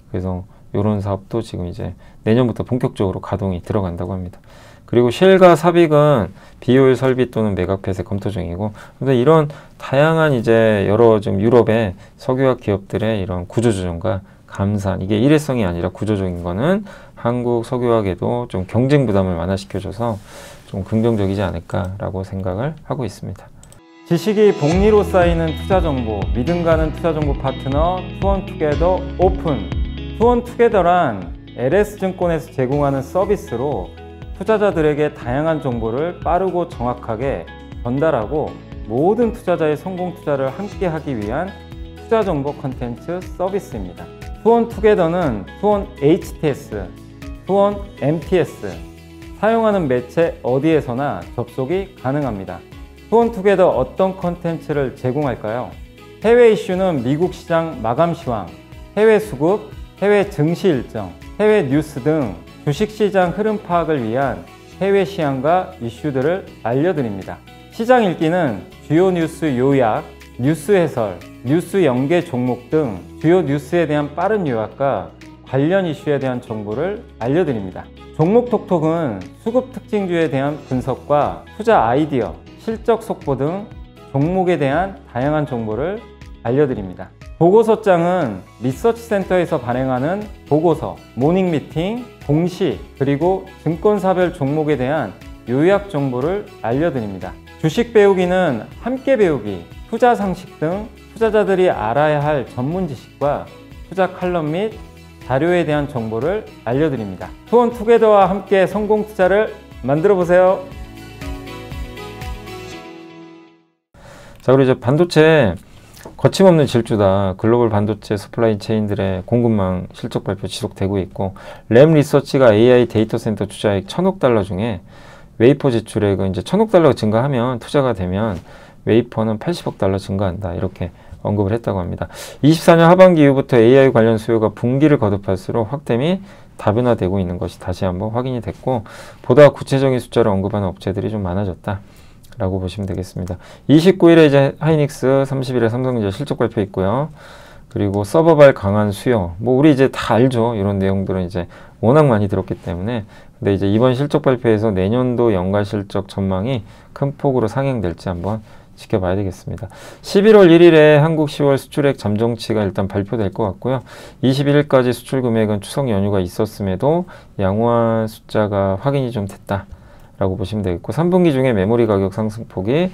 그래서 이런 사업도 지금 이제 내년부터 본격적으로 가동이 들어간다고 합니다. 그리고 쉘과 사빅은 비효율 설비 또는 매각 폐쇄 검토 중이고, 근데 이런 다양한 이제 여러 좀 유럽의 석유화학 기업들의 이런 구조조정과 감산, 이게 일회성이 아니라 구조적인 거는 한국 석유화학에도 좀 경쟁 부담을 완화시켜줘서 좀 긍정적이지 않을까라고 생각을 하고 있습니다. 지식이 복리로 쌓이는 투자 정보, 믿음 가는 투자 정보 파트너 투원투게더 오픈. 투원투게더란 LS증권에서 제공하는 서비스로 투자자들에게 다양한 정보를 빠르고 정확하게 전달하고 모든 투자자의 성공 투자를 함께 하기 위한 투자 정보 컨텐츠 서비스입니다. 투원투게더는 투원 HTS, 투원 MTS, 사용하는 매체 어디에서나 접속이 가능합니다. 투원투게더 어떤 컨텐츠를 제공할까요? 해외 이슈는 미국 시장 마감 시황, 해외 수급, 해외 증시 일정, 해외 뉴스 등 주식시장 흐름 파악을 위한 해외 시황과 이슈들을 알려드립니다. 시장 읽기는 주요 뉴스 요약, 뉴스 해설, 뉴스 연계 종목 등 주요 뉴스에 대한 빠른 요약과 관련 이슈에 대한 정보를 알려드립니다. 종목 톡톡은 수급 특징주에 대한 분석과 투자 아이디어, 실적 속보 등 종목에 대한 다양한 정보를 알려드립니다. 보고서장은 리서치센터에서 발행하는 보고서, 모닝미팅, 공시, 그리고 증권사별 종목에 대한 요약 정보를 알려드립니다. 주식 배우기는 함께 배우기, 투자 상식 등 투자자들이 알아야 할 전문 지식과 투자 칼럼 및 자료에 대한 정보를 알려드립니다. 투원투게더와 함께 성공 투자를 만들어 보세요. 자, 그리고 이제 반도체 거침없는 질주다. 글로벌 반도체 서플라이 체인들의 공급망 실적 발표 지속되고 있고, 램 리서치가 AI 데이터 센터 투자액 1,000억 달러 중에 웨이퍼 지출액은 이제 1,000억 달러가 증가하면, 투자가 되면 웨이퍼는 80억 달러 증가한다. 이렇게 언급을 했다고 합니다. 24년 하반기 이후부터 AI 관련 수요가 분기를 거듭할수록 확대 및 다변화되고 있는 것이 다시 한번 확인이 됐고, 보다 구체적인 숫자를 언급하는 업체들이 좀 많아졌다 라고 보시면 되겠습니다. 29일에 이제 하이닉스, 30일에 삼성전자 실적 발표 있고요. 그리고 서버발 강한 수요, 뭐 우리 이제 다 알죠. 이런 내용들은 이제 워낙 많이 들었기 때문에. 근데 이제 이번 실적 발표에서 내년도 연간 실적 전망이 큰 폭으로 상향될지 한번 지켜봐야 되겠습니다. 11월 1일에 한국 10월 수출액 잠정치가 일단 발표될 것 같고요. 21일까지 수출 금액은 추석 연휴가 있었음에도 양호한 숫자가 확인이 좀 됐다 라고 보시면 되겠고, 3분기 중에 메모리 가격 상승폭이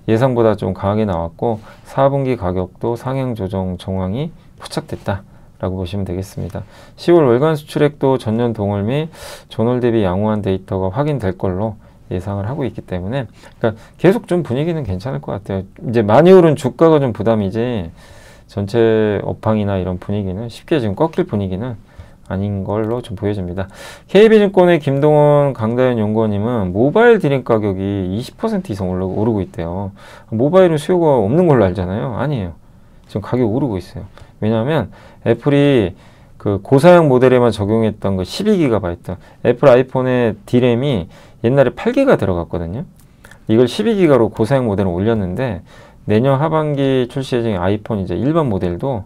예상보다 좀 강하게 나왔고, 4분기 가격도 상향 조정 정황이 포착됐다 라고 보시면 되겠습니다. 10월 월간 수출액도 전년 동월 및 전월 대비 양호한 데이터가 확인될 걸로 예상을 하고 있기 때문에, 그러니까 계속 좀 분위기는 괜찮을 것 같아요. 이제 많이 오른 주가가 좀 부담이지, 전체 업황이나 이런 분위기는 쉽게 지금 꺾일 분위기는 아닌 걸로 좀 보여집니다. KB증권의 김동원, 강다현 연구원님은 모바일 드림 가격이 20% 이상 오르고 있대요. 모바일은 수요가 없는 걸로 알잖아요. 아니에요. 지금 가격 오르고 있어요. 왜냐하면 애플이 그 고사양 모델에만 적용했던 그 12GB, 애플 아이폰의 D램이 옛날에 8기가 들어갔거든요. 이걸 12기가로 고사양 모델을 올렸는데, 내년 하반기 출시 예정인 아이폰 이제 일반 모델도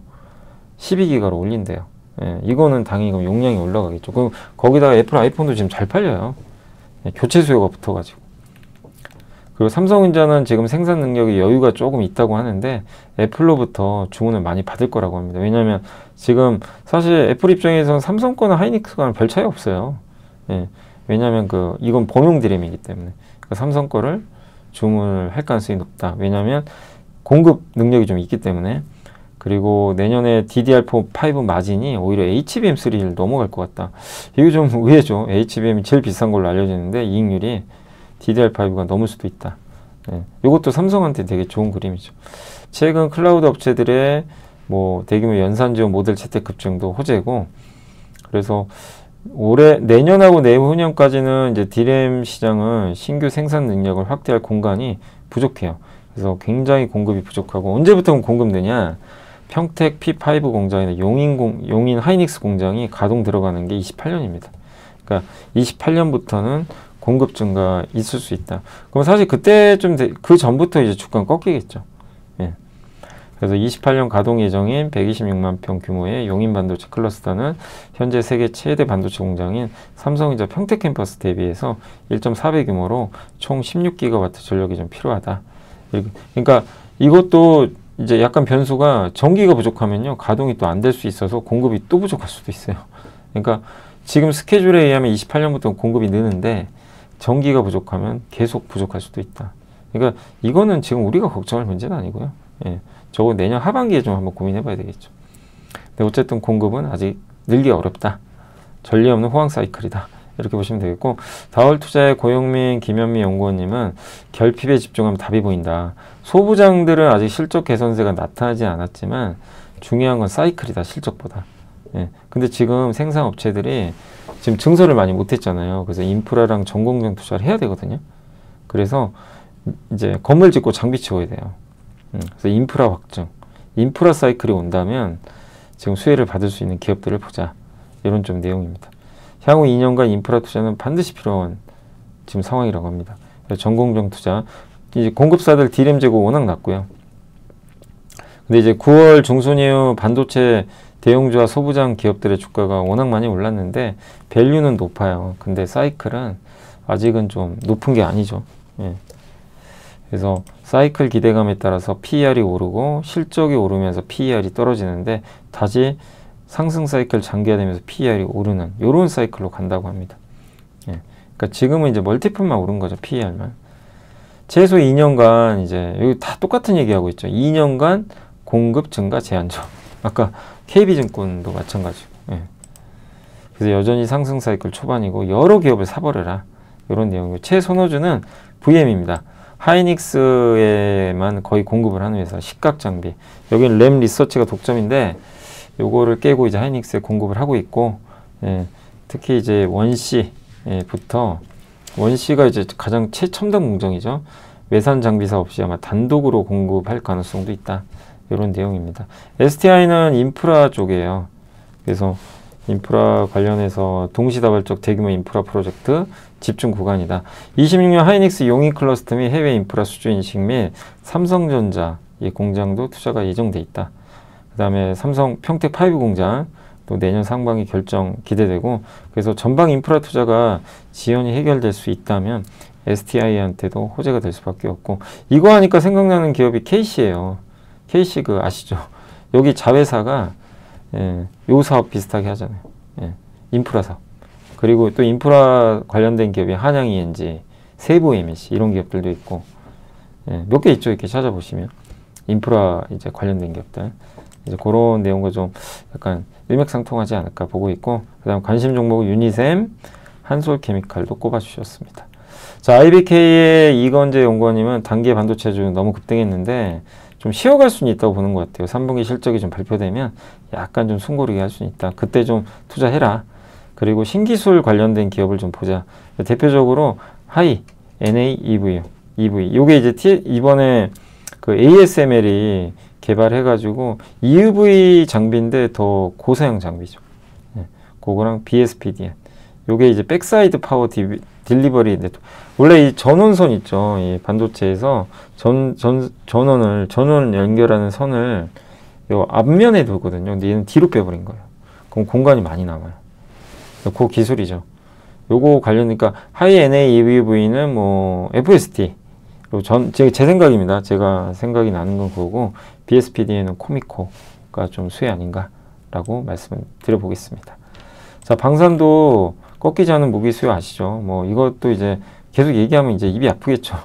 12기가로 올린대요. 예, 이거는 당연히 그럼 용량이 올라가겠죠. 그럼 거기다가 애플 아이폰도 지금 잘 팔려요. 예, 교체 수요가 붙어가지고. 그리고 삼성전자는 지금 생산 능력이 여유가 조금 있다고 하는데, 애플로부터 주문을 많이 받을 거라고 합니다. 왜냐하면 지금 사실 애플 입장에서는 삼성 거나 하이닉스 거는 별 차이 없어요. 예, 왜냐하면 이건 범용 디램이기 때문에 삼성 거를 주문을 할 가능성이 높다. 왜냐하면 공급 능력이 좀 있기 때문에. 그리고 내년에 DDR5 마진이 오히려 HBM3를 넘어갈 것 같다. 이거 좀 의외죠. HBM이 제일 비싼 걸로 알려지는데 이익률이 DDR5가 넘을 수도 있다. 네. 이것도 삼성한테 되게 좋은 그림이죠. 최근 클라우드 업체들의 뭐 대규모 연산 지원 모델 채택 급증도 호재고, 그래서 내년하고 내후년까지는 이제 D램 시장은 신규 생산 능력을 확대할 공간이 부족해요. 그래서 굉장히 공급이 부족하고, 언제부터 공급되냐? 평택 P5 공장이나 용인 하이닉스 공장이 가동 들어가는 게 28년입니다. 그러니까 28년부터는 공급 증가 있을 수 있다. 그럼 사실 그때쯤 그 전부터 이제 주가는 꺾이겠죠. 예. 그래서 28년 가동 예정인 126만 평 규모의 용인 반도체 클러스터는 현재 세계 최대 반도체 공장인 삼성전자 평택 캠퍼스 대비해서 1.4배 규모로 총 16GW 전력이 좀 필요하다. 그러니까 이것도 이제 약간 변수가, 전기가 부족하면요 가동이 또 안 될 수 있어서 공급이 또 부족할 수도 있어요. 그러니까 지금 스케줄에 의하면 28년부터 공급이 느는데, 전기가 부족하면 계속 부족할 수도 있다. 그러니까 이거는 지금 우리가 걱정할 문제는 아니고요. 예, 저거 내년 하반기에 좀 한번 고민해 봐야 되겠죠. 근데 어쨌든 공급은 아직 늘기 어렵다. 전례 없는 호황 사이클이다. 이렇게 보시면 되겠고, 다월 투자의 고영민, 김현미 연구원님은 결핍에 집중하면 답이 보인다. 소부장들은 아직 실적 개선세가 나타나지 않았지만 중요한 건 사이클이다, 실적보다. 예. 근데 지금 생산업체들이 지금 증설을 많이 못했잖아요. 그래서 인프라랑 전공정 투자를 해야 되거든요. 그래서 이제 건물 짓고 장비 치워야 돼요. 그래서 인프라 확증, 인프라 사이클이 온다면 지금 수혜를 받을 수 있는 기업들을 보자. 이런 좀 내용입니다. 향후 2년간 인프라 투자는 반드시 필요한 지금 상황이라고 합니다. 전공정 투자, 이제 공급사들 D램 재고 워낙 낮고요. 근데 이제 9월 중순 이후 반도체 대형주와 소부장 기업들의 주가가 워낙 많이 올랐는데 밸류는 높아요. 근데 사이클은 아직은 좀 높은 게 아니죠. 예. 그래서 사이클 기대감에 따라서 PER이 오르고 실적이 오르면서 PER이 떨어지는데, 다시 상승 사이클 장기화되면서 PER이 오르는 이런 사이클로 간다고 합니다. 예. 그러니까 지금은 이제 멀티플만 오른 거죠. PER만. 최소 2년간 이제 여기 다 똑같은 얘기하고 있죠. 2년간 공급 증가 제한적. 아까 KB증권도 마찬가지고. 예. 그래서 여전히 상승 사이클 초반이고 여러 기업을 사버려라. 이런 내용이고, 최선호주는 VM입니다. 하이닉스에만 거의 공급을 하는 회사, 식각 장비. 여기는 램 리서치가 독점인데 요거를 깨고 이제 하이닉스에 공급을 하고 있고, 예, 특히 이제 원시부터 원시가 이제 가장 최첨단 공정이죠. 외산 장비사 없이 아마 단독으로 공급할 가능성도 있다. 이런 내용입니다. STI는 인프라 쪽이에요. 그래서 인프라 관련해서 동시다발적 대규모 인프라 프로젝트 집중 구간이다. 26년 하이닉스 용인 클러스터 및 해외 인프라 수주 인식 및 삼성전자 이 공장도 투자가 예정돼 있다. 그 다음에 삼성 평택 5 공장 또 내년 상반기 결정 기대되고, 그래서 전방 인프라 투자가 지연이 해결될 수 있다면 STI한테도 호재가 될 수밖에 없고, 이거 하니까 생각나는 기업이 KC예요. KC 그 아시죠? 여기 자회사가 예, 요 사업 비슷하게 하잖아요. 예, 인프라 사업. 그리고 또 인프라 관련된 기업이 한양 ENG, 세부 MSC 이런 기업들도 있고, 예, 몇 개 있죠. 이렇게 찾아보시면 인프라 이제 관련된 기업들, 이제 그런 내용과 좀 약간 일맥상통하지 않을까 보고 있고, 그다음 관심 종목은 유니셈, 한솔케미칼도 꼽아주셨습니다. 자, IBK의 이건재 연구원님은 단기 반도체주 너무 급등했는데 좀 쉬어갈 수는 있다고 보는 것 같아요. 3분기 실적이 좀 발표되면 약간 좀 숨고르게 할 수는 있다. 그때 좀 투자해라. 그리고 신기술 관련된 기업을 좀 보자. 대표적으로 하이, NA, EV. 요게 이제 이번에 그 ASML이 개발해가지고 EUV 장비인데 더 고사양 장비죠. 네, 그거랑 BSPDN. 요게 이제 백사이드 파워 딜리버리 네트워크. 원래 이 전원선 있죠. 이 반도체에서 전원 연결하는 선을 요 앞면에 두거든요. 근데 얘는 뒤로 빼버린 거예요. 그럼 공간이 많이 남아요. 그 기술이죠. 요거 관련이니까 하이 NA EUV는 뭐 FST. 제 생각입니다. 제가 생각이 나는 건 그거고, BSPD에는 코미코가 좀 수혜 아닌가라고 말씀을 드려보겠습니다. 자, 방산도 꺾이지 않은 무기 수요 아시죠? 뭐 이것도 이제 계속 얘기하면 이제 입이 아프겠죠.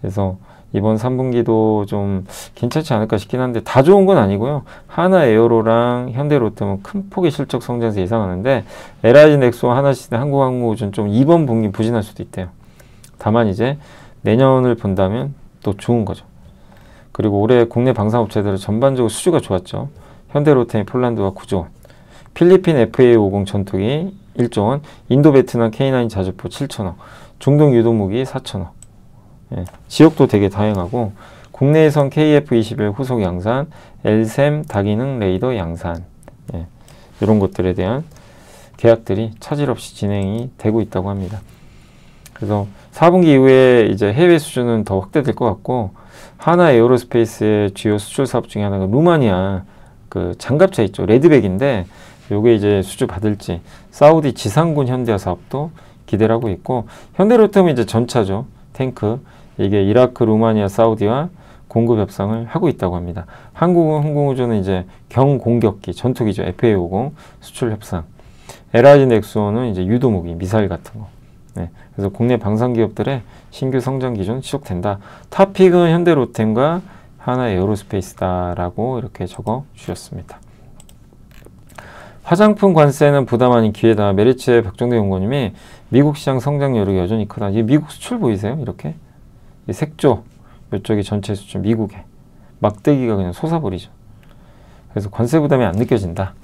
그래서 이번 3분기도 좀 괜찮지 않을까 싶긴 한데 다 좋은 건 아니고요. 하나에어로랑 현대로템은 큰 폭의 실적 성장세 예상하는데 LIG 넥소, 하나시대, 한국항공우주는 좀 이번 분기 부진할 수도 있대요. 다만 이제 내년을 본다면 또 좋은 거죠. 그리고 올해 국내 방산업체들은 전반적으로 수주가 좋았죠. 현대로템이 폴란드와 9조 원, 필리핀 FA50 전투기 1조 원, 인도 베트남 K9 자주포 7천억, 중동 유도무기 4천억. 예, 지역도 되게 다양하고, 국내에선 KF-21 후속 양산, LSAM 다기능 레이더 양산, 예, 이런 것들에 대한 계약들이 차질 없이 진행이 되고 있다고 합니다. 그래서 4분기 이후에 이제 해외 수주는 더 확대될 것 같고, 하나 에어로스페이스의 주요 수출 사업 중에 하나가 루마니아 그 장갑차 있죠. 레드백인데 요게 이제 수주 받을지, 사우디 지상군 현대화 사업도 기대를 하고 있고, 현대로템은 이제 전차죠. 탱크. 이게 이라크, 루마니아, 사우디와 공급 협상을 하고 있다고 합니다. 한국항공우주는 이제 경공격기, 전투기죠. FA50 수출 협상. LIG 넥스원은 이제 유도무기, 미사일 같은 거. 네, 그래서 국내 방산 기업들의 신규 성장 기조는 지속된다. 탑픽은 현대로템과 하나 에어로스페이스다라고 이렇게 적어 주셨습니다. 화장품 관세는 부담 아닌 기회다. 메리츠의 박정대 연구원님이 미국 시장 성장 여력이 여전히 크다. 이 미국 수출 보이세요? 이렇게 이 색조 이쪽이 전체 수출 미국에 막대기가 그냥 솟아버리죠. 그래서 관세 부담이 안 느껴진다.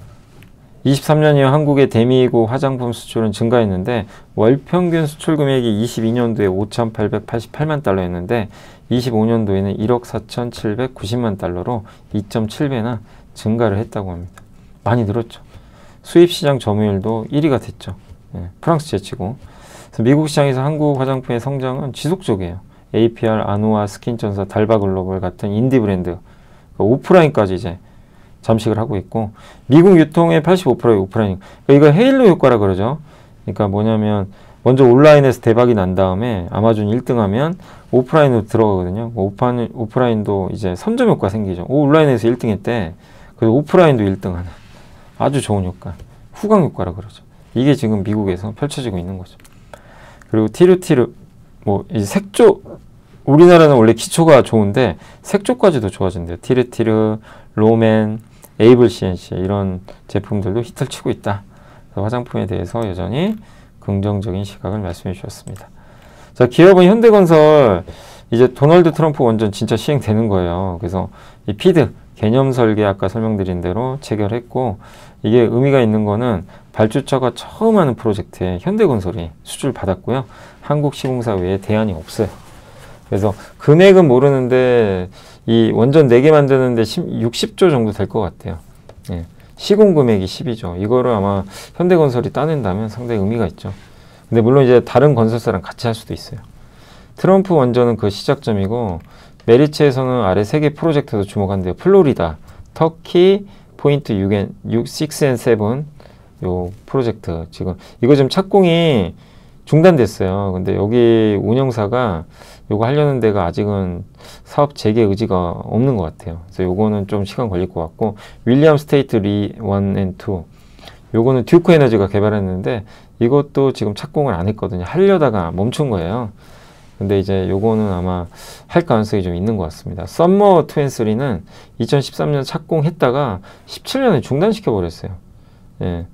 23년 이후 한국의 대미국 화장품 수출은 증가했는데 월 평균 수출 금액이 22년도에 5,888만 달러였는데 25년도에는 1억 4,790만 달러로 2.7배나 증가를 했다고 합니다. 많이 늘었죠. 수입 시장 점유율도 1위가 됐죠. 예, 프랑스 제치고. 그래서 미국 시장에서 한국 화장품의 성장은 지속적이에요. APR, 아누아, 스킨전사, 달바글로벌 같은 인디 브랜드, 오프라인까지 이제 잠식을 하고 있고, 미국 유통의 85%의 오프라인. 그러니까 이거 헤일로 효과라 그러죠. 그러니까 뭐냐면 먼저 온라인에서 대박이 난 다음에 아마존 1등하면 오프라인으로 들어가거든요. 오프라인도 이제 선점 효과 생기죠. 온라인에서 1등했대. 그래서 오프라인도 1등하는 아주 좋은 효과, 후광 효과라 그러죠. 이게 지금 미국에서 펼쳐지고 있는 거죠. 그리고 티르 뭐 이 색조, 우리나라는 원래 기초가 좋은데 색조까지도 좋아진대요. 티르, 로맨, 에이블 CNC 이런 제품들도 히트를 치고 있다. 그래서 화장품에 대해서 여전히 긍정적인 시각을 말씀해 주셨습니다. 자, 기업은 현대건설 이제 도널드 트럼프 원전 진짜 시행되는 거예요. 그래서 이 피드 개념 설계 아까 설명드린 대로 체결했고, 이게 의미가 있는 거는 발주처가 처음 하는 프로젝트에 현대건설이 수주를 받았고요. 한국시공사 외에 대안이 없어요. 그래서 금액은 모르는데 이 원전 4개 만드는데 60조 정도 될 것 같아요. 예. 시공 금액이 12조. 이거를 아마 현대건설이 따낸다면 상당히 의미가 있죠. 근데 물론 이제 다른 건설사랑 같이 할 수도 있어요. 트럼프 원전은 그 시작점이고, 메리츠에서는 아래 3개 프로젝트도 주목한대요. 플로리다, 터키, 포인트 6, 6, 6 and 7 요 프로젝트 지금 이거 좀 착공이 중단됐어요. 근데 여기 운영사가 요거 하려는 데가 아직은 사업 재개 의지가 없는 것 같아요. 그래서 요거는 좀 시간 걸릴 것 같고, 윌리엄 스테이트 리 1 and 2 요거는 듀크 에너지가 개발했는데 이것도 지금 착공을 안 했거든요. 하려다가 멈춘 거예요. 근데 이제 요거는 아마 할 가능성이 좀 있는 것 같습니다. 썸머 2 and 3는 2013년 착공했다가 17년에 중단시켜 버렸어요. 예.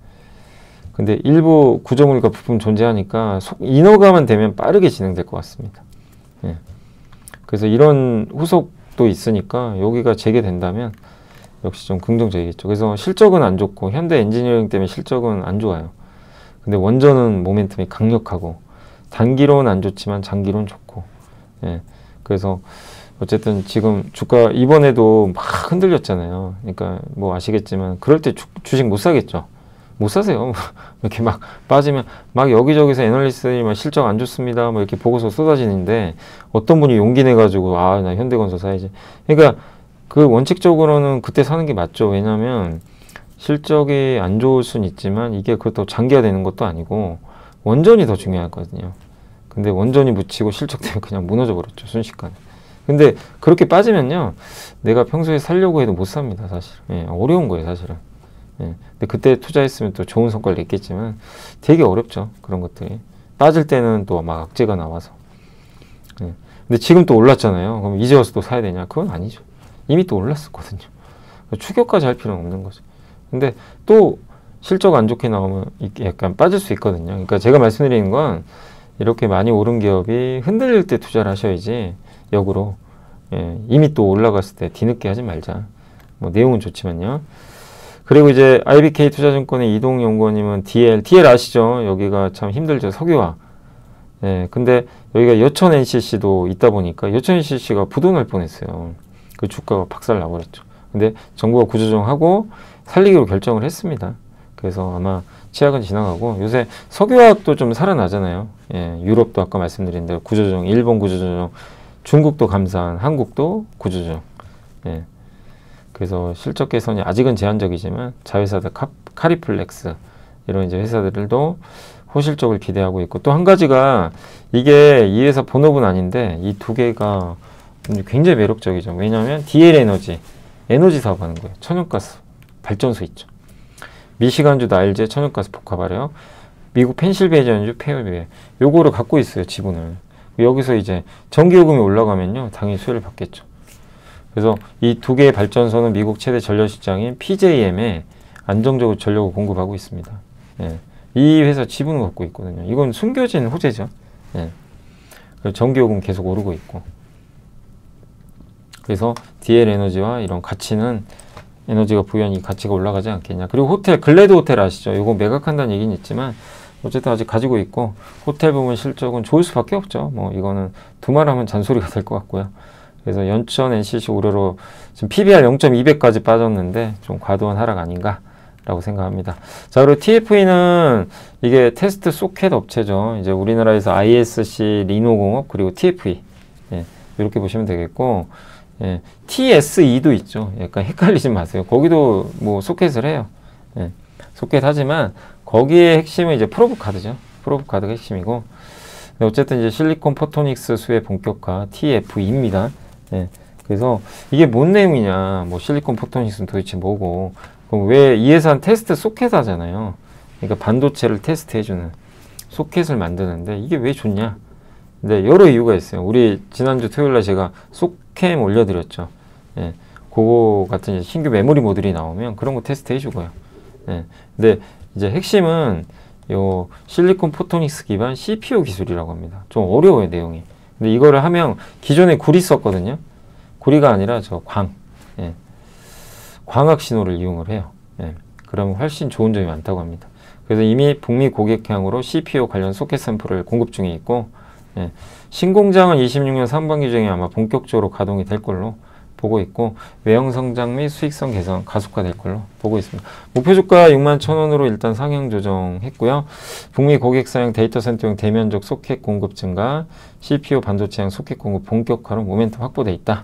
근데 일부 구조물과 부품 존재하니까 인허가만 되면 빠르게 진행될 것 같습니다. 예. 그래서 이런 후속도 있으니까 여기가 재개된다면 역시 좀 긍정적이겠죠. 그래서 실적은 안 좋고 현대 엔지니어링 때문에 실적은 안 좋아요. 근데 원전은 모멘텀이 강력하고 단기로는 안 좋지만 장기로는 좋고, 예. 그래서 어쨌든 지금 주가 이번에도 막 흔들렸잖아요. 그러니까 뭐 아시겠지만 그럴 때 주식 못 사겠죠. 못 사세요. 이렇게 막 빠지면 막 여기저기서 애널리스트들이 막 실적 안 좋습니다. 뭐 이렇게 보고서 쏟아지는데 어떤 분이 용기 내가지고 아, 나 현대건설 사야지. 그러니까 그 원칙적으로는 그때 사는 게 맞죠. 왜냐하면 실적이 안 좋을 순 있지만 이게 그렇다고 장기화되는 것도 아니고 원전이 더 중요하거든요. 근데 원전이 묻히고 실적 때문에 그냥 무너져 버렸죠. 순식간에. 근데 그렇게 빠지면요, 내가 평소에 살려고 해도 못 삽니다. 사실. 예, 어려운 거예요, 사실은. 예, 근데 그때 투자했으면 또 좋은 성과를 냈겠지만 되게 어렵죠. 그런 것들이. 빠질 때는 또 막 악재가 나와서. 예. 근데 지금 또 올랐잖아요. 그럼 이제 와서 또 사야 되냐? 그건 아니죠. 이미 또 올랐었거든요. 추격까지 할 필요는 없는 거죠. 근데 또 실적 안 좋게 나오면 약간 빠질 수 있거든요. 그러니까 제가 말씀드리는 건 이렇게 많이 오른 기업이 흔들릴 때 투자를 하셔야지, 역으로. 예, 이미 또 올라갔을 때 뒤늦게 하지 말자. 뭐 내용은 좋지만요. 그리고 이제 IBK 투자증권의 이동연구원님은 DL 아시죠? 여기가 참 힘들죠. 석유화. 예, 근데 여기가 여천 NCC도 있다 보니까 여천 NCC가 부도날 뻔했어요. 그 주가가 박살 나버렸죠. 근데 정부가 구조조정하고 살리기로 결정을 했습니다. 그래서 아마 치약은 지나가고, 요새 석유화학도 좀 살아나잖아요. 예, 유럽도 아까 말씀드린 대로 구조조정, 일본 구조조정, 중국도 감산, 한국도 구조조정. 예. 그래서 실적 개선이 아직은 제한적이지만 자회사들 카리플렉스 이런 이제 회사들도 호실적을 기대하고 있고, 또 한 가지가 이게 이 회사 본업은 아닌데 이 두 개가 굉장히 매력적이죠. 왜냐하면 DL 에너지 사업하는 거예요. 천연가스 발전소 있죠. 미시간주 나일제 천연가스 복합 발효, 미국 펜실베이니아주 페어웨이 요거를 갖고 있어요. 지분을. 여기서 이제 전기요금이 올라가면요 당연히 수혜를 받겠죠. 그래서 이 두 개의 발전소는 미국 최대 전력 시장인 PJM에 안정적으로 전력을 공급하고 있습니다. 예. 이 회사 지분을 갖고 있거든요. 이건 숨겨진 호재죠. 예. 전기요금 계속 오르고 있고. 그래서 DL 에너지와 이런 가치는 에너지가 부여한 이 가치가 올라가지 않겠냐. 그리고 호텔, 글래드 호텔 아시죠? 이거 매각한다는 얘기는 있지만 어쨌든 아직 가지고 있고, 호텔 부문 실적은 좋을 수밖에 없죠. 뭐 이거는 두말하면 잔소리가 될 것 같고요. 그래서 연천 NCC 우려로 지금 PBR 0.2배까지 빠졌는데 좀 과도한 하락 아닌가라고 생각합니다. 자, 그리고 TFE는 이게 테스트 소켓 업체죠. 이제 우리나라에서 ISC, 리노공업, 그리고 TFE. 예, 이렇게 보시면 되겠고, 예, TSE도 있죠. 약간 헷갈리지 마세요. 거기도 뭐 소켓을 해요. 예, 소켓 하지만 거기에 핵심은 이제 프로브 카드죠. 프로브 카드가 핵심이고, 어쨌든 이제 실리콘 포토닉스 수혜 본격화 TFE입니다. 예, 그래서 이게 뭔 내용이냐, 뭐 실리콘 포토닉스는 도대체 뭐고, 그럼 왜 이 회사는 테스트 소켓 하잖아요. 그러니까 반도체를 테스트해주는 소켓을 만드는데 이게 왜 좋냐? 근데 여러 이유가 있어요. 우리 지난주 토요일날 제가 소캠 올려드렸죠. 예, 그거 같은 신규 메모리 모듈이 나오면 그런 거 테스트 해주고요. 예, 근데 이제 핵심은 요 실리콘 포토닉스 기반 CPU 기술이라고 합니다. 좀 어려워요, 내용이. 근데 이거를 하면 기존에 구리 썼거든요. 구리가 아니라 저 예. 광학 신호를 이용을 해요. 예. 그러면 훨씬 좋은 점이 많다고 합니다. 그래서 이미 북미 고객향으로 CPU 관련 소켓 샘플을 공급 중에 있고, 예. 신공장은 26년 상반기 중에 아마 본격적으로 가동이 될 걸로 보고 있고, 외형 성장 및 수익성 개선 가속화될 걸로 보고 있습니다. 목표 주가 61,000원으로 일단 상향 조정했고요. 북미 고객사용 데이터 센터용 대면적 소켓 공급 증가, CPU 반도체형 소켓 공급 본격화로 모멘텀 확보돼 있다.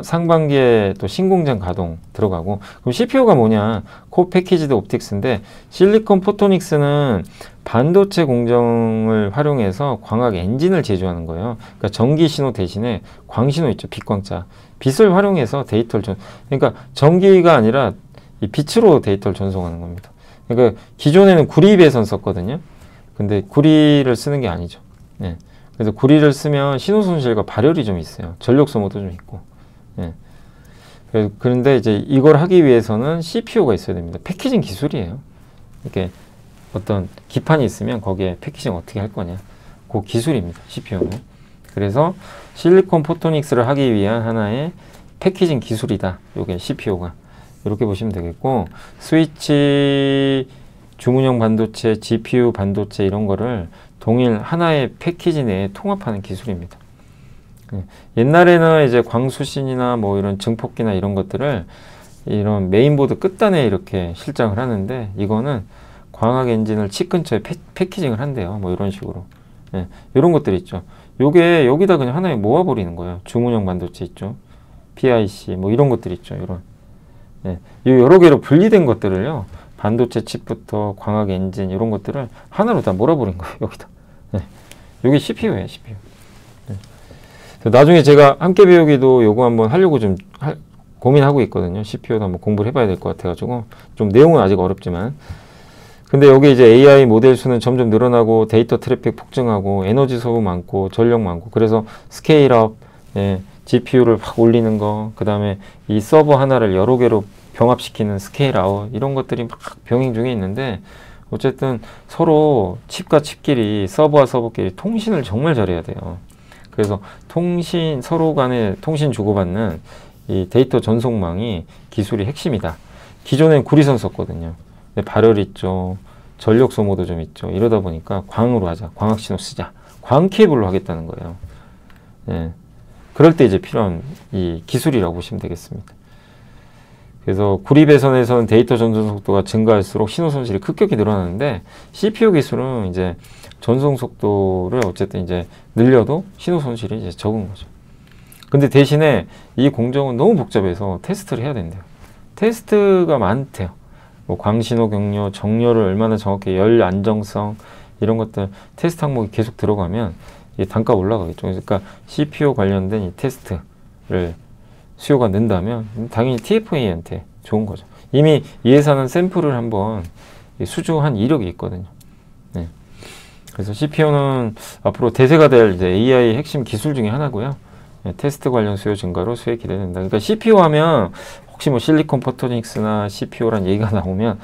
상반기에 또 신공장 가동 들어가고, 그럼 CPU가 뭐냐? 코 패키지드 옵틱스인데, 실리콘 포토닉스는 반도체 공정을 활용해서 광학 엔진을 제조하는 거예요. 그러니까 전기 신호 대신에 광신호 있죠. 빛광자. 빛을 활용해서 데이터를 그러니까 전기가 아니라 이 빛으로 데이터를 전송하는 겁니다. 그러니까 기존에는 구리 배선 썼거든요. 근데 구리를 쓰는 게 아니죠. 네. 그래서 구리를 쓰면 신호 손실과 발열이 좀 있어요. 전력 소모도 좀 있고. 예. 그런데 이제 이걸 하기 위해서는 CPU가 있어야 됩니다. 패키징 기술이에요. 이렇게 어떤 기판이 있으면 거기에 패키징 어떻게 할 거냐. 그 기술입니다. CPU는. 그래서 실리콘 포토닉스를 하기 위한 하나의 패키징 기술이다. 요게 CPU가. 이렇게 보시면 되겠고, 스위치, 주문형 반도체, GPU 반도체 이런 거를 동일 하나의 패키지 내에 통합하는 기술입니다. 옛날에는 이제 광수신이나 뭐 이런 증폭기나 이런 것들을 이런 메인보드 끝단에 이렇게 실장을 하는데, 이거는 광학 엔진을 칩 근처에 패키징을 한대요. 뭐 이런 식으로. 예, 이런 것들이 있죠. 요게 여기다 그냥 하나에 모아버리는 거예요. 주문형 반도체 있죠. PIC 뭐 이런 것들이 있죠. 이런. 예, 여러 개로 분리된 것들을요. 반도체 칩부터 광학 엔진 이런 것들을 하나로 다 몰아버린 거예요. 여기다. 예, 요게 CPU예요. CPU. 나중에 제가 함께 배우기도 요거 한번 하려고 좀 고민하고 있거든요. CPU도 한번 공부를 해봐야 될 것 같아가지고 좀 내용은 아직 어렵지만, 근데 여기 이제 AI 모델 수는 점점 늘어나고 데이터 트래픽 폭증하고 에너지 소모 많고 전력 많고, 그래서 스케일업, 예, GPU를 확 올리는 거, 그 다음에 이 서버 하나를 여러 개로 병합시키는 스케일아웃, 이런 것들이 막 병행 중에 있는데, 어쨌든 서로 칩과 칩끼리, 서버와 서버끼리 통신을 정말 잘해야 돼요. 그래서 서로 간에 통신 주고받는 이 데이터 전송망이 기술이 핵심이다. 기존엔 구리선 썼거든요. 근데 발열 있죠. 전력 소모도 좀 있죠. 이러다 보니까 광으로 하자. 광학신호 쓰자. 광 케이블로 하겠다는 거예요. 예. 그럴 때 이제 필요한 이 기술이라고 보시면 되겠습니다. 그래서 구리 배선에서는 데이터 전송 속도가 증가할수록 신호 손실이 급격히 늘어나는데, CPU 기술은 이제 전송 속도를 어쨌든 이제 늘려도 신호 손실이 이제 적은 거죠. 근데 대신에 이 공정은 너무 복잡해서 테스트를 해야 된대요. 테스트가 많대요. 뭐 광신호 경로, 정렬을 얼마나 정확히, 열 안정성 이런 것들 테스트 항목이 계속 들어가면 이게 단가 올라가겠죠. 그러니까 CPU 관련된 이 테스트를 수요가 는다면 당연히 TFA한테 좋은 거죠. 이미 이 회사는 샘플을 한번 수주한 이력이 있거든요. 네. 그래서 CPU는 앞으로 대세가 될 이제 AI 핵심 기술 중에 하나고요. 네, 테스트 관련 수요 증가로 수혜 기대된다. 그러니까 CPU 하면 혹시 뭐 실리콘 포토닉스나 CPU란 얘기가 나오면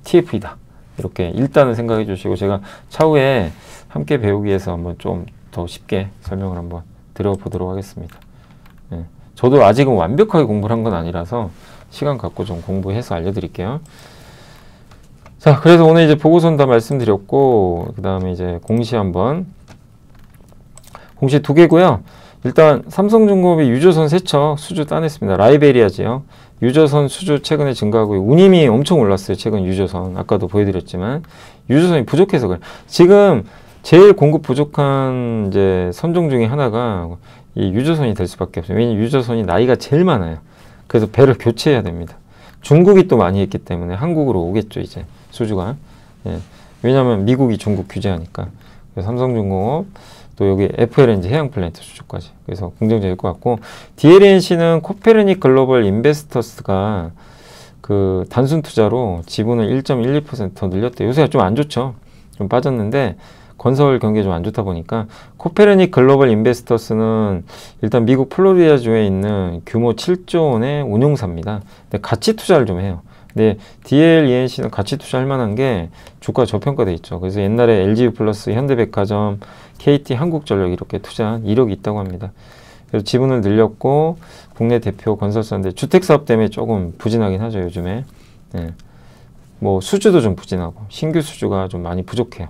TF이다. 이렇게 일단은 생각해 주시고, 제가 차후에 함께 배우기 위해서 한번 좀 더 쉽게 설명을 한번 드려보도록 하겠습니다. 네. 저도 아직은 완벽하게 공부를 한 건 아니라서 시간 갖고 좀 공부해서 알려드릴게요. 자, 그래서 오늘 이제 보고서는 다 말씀드렸고, 그 다음에 이제 공시 공시 두 개고요. 일단 삼성중공업이 유조선 세척 수주 따냈습니다. 라이베리아지요. 유조선 수주 최근에 증가하고, 운임이 엄청 올랐어요. 최근 유조선. 아까도 보여드렸지만 유조선이 부족해서 그래요. 지금 제일 공급 부족한 이제 선종 중에 하나가 이 유조선이 될 수밖에 없어요. 왜냐면 유조선이 나이가 제일 많아요. 그래서 배를 교체해야 됩니다. 중국이 또 많이 했기 때문에 한국으로 오겠죠, 이제 수주가. 예. 왜냐하면 미국이 중국 규제하니까. 그래서 삼성중공업, 또 여기 FLNG 해양플랜트 수주까지. 그래서 긍정적일 것 같고, DLNC는 코페르닉 글로벌 인베스터스가 그 단순 투자로 지분을 1.12% 더 늘렸대요. 요새가 좀 안 좋죠. 좀 빠졌는데 건설 경기가 좀 안 좋다 보니까, 코페르닉 글로벌 인베스터스는 일단 미국 플로리다주에 있는 규모 7조 원의 운용사입니다. 근데 가치 투자를 좀 해요. 근데 DL, ENC는 같이 투자할 만한 게 주가 저평가돼 있죠. 그래서 옛날에 LGU 플러스, 현대백화점, KT, 한국전력 이렇게 투자한 이력이 있다고 합니다. 그래서 지분을 늘렸고 국내 대표 건설사인데 주택사업 때문에 조금 부진하긴 하죠, 요즘에. 예. 뭐 수주도 좀 부진하고 신규 수주가 좀 많이 부족해요.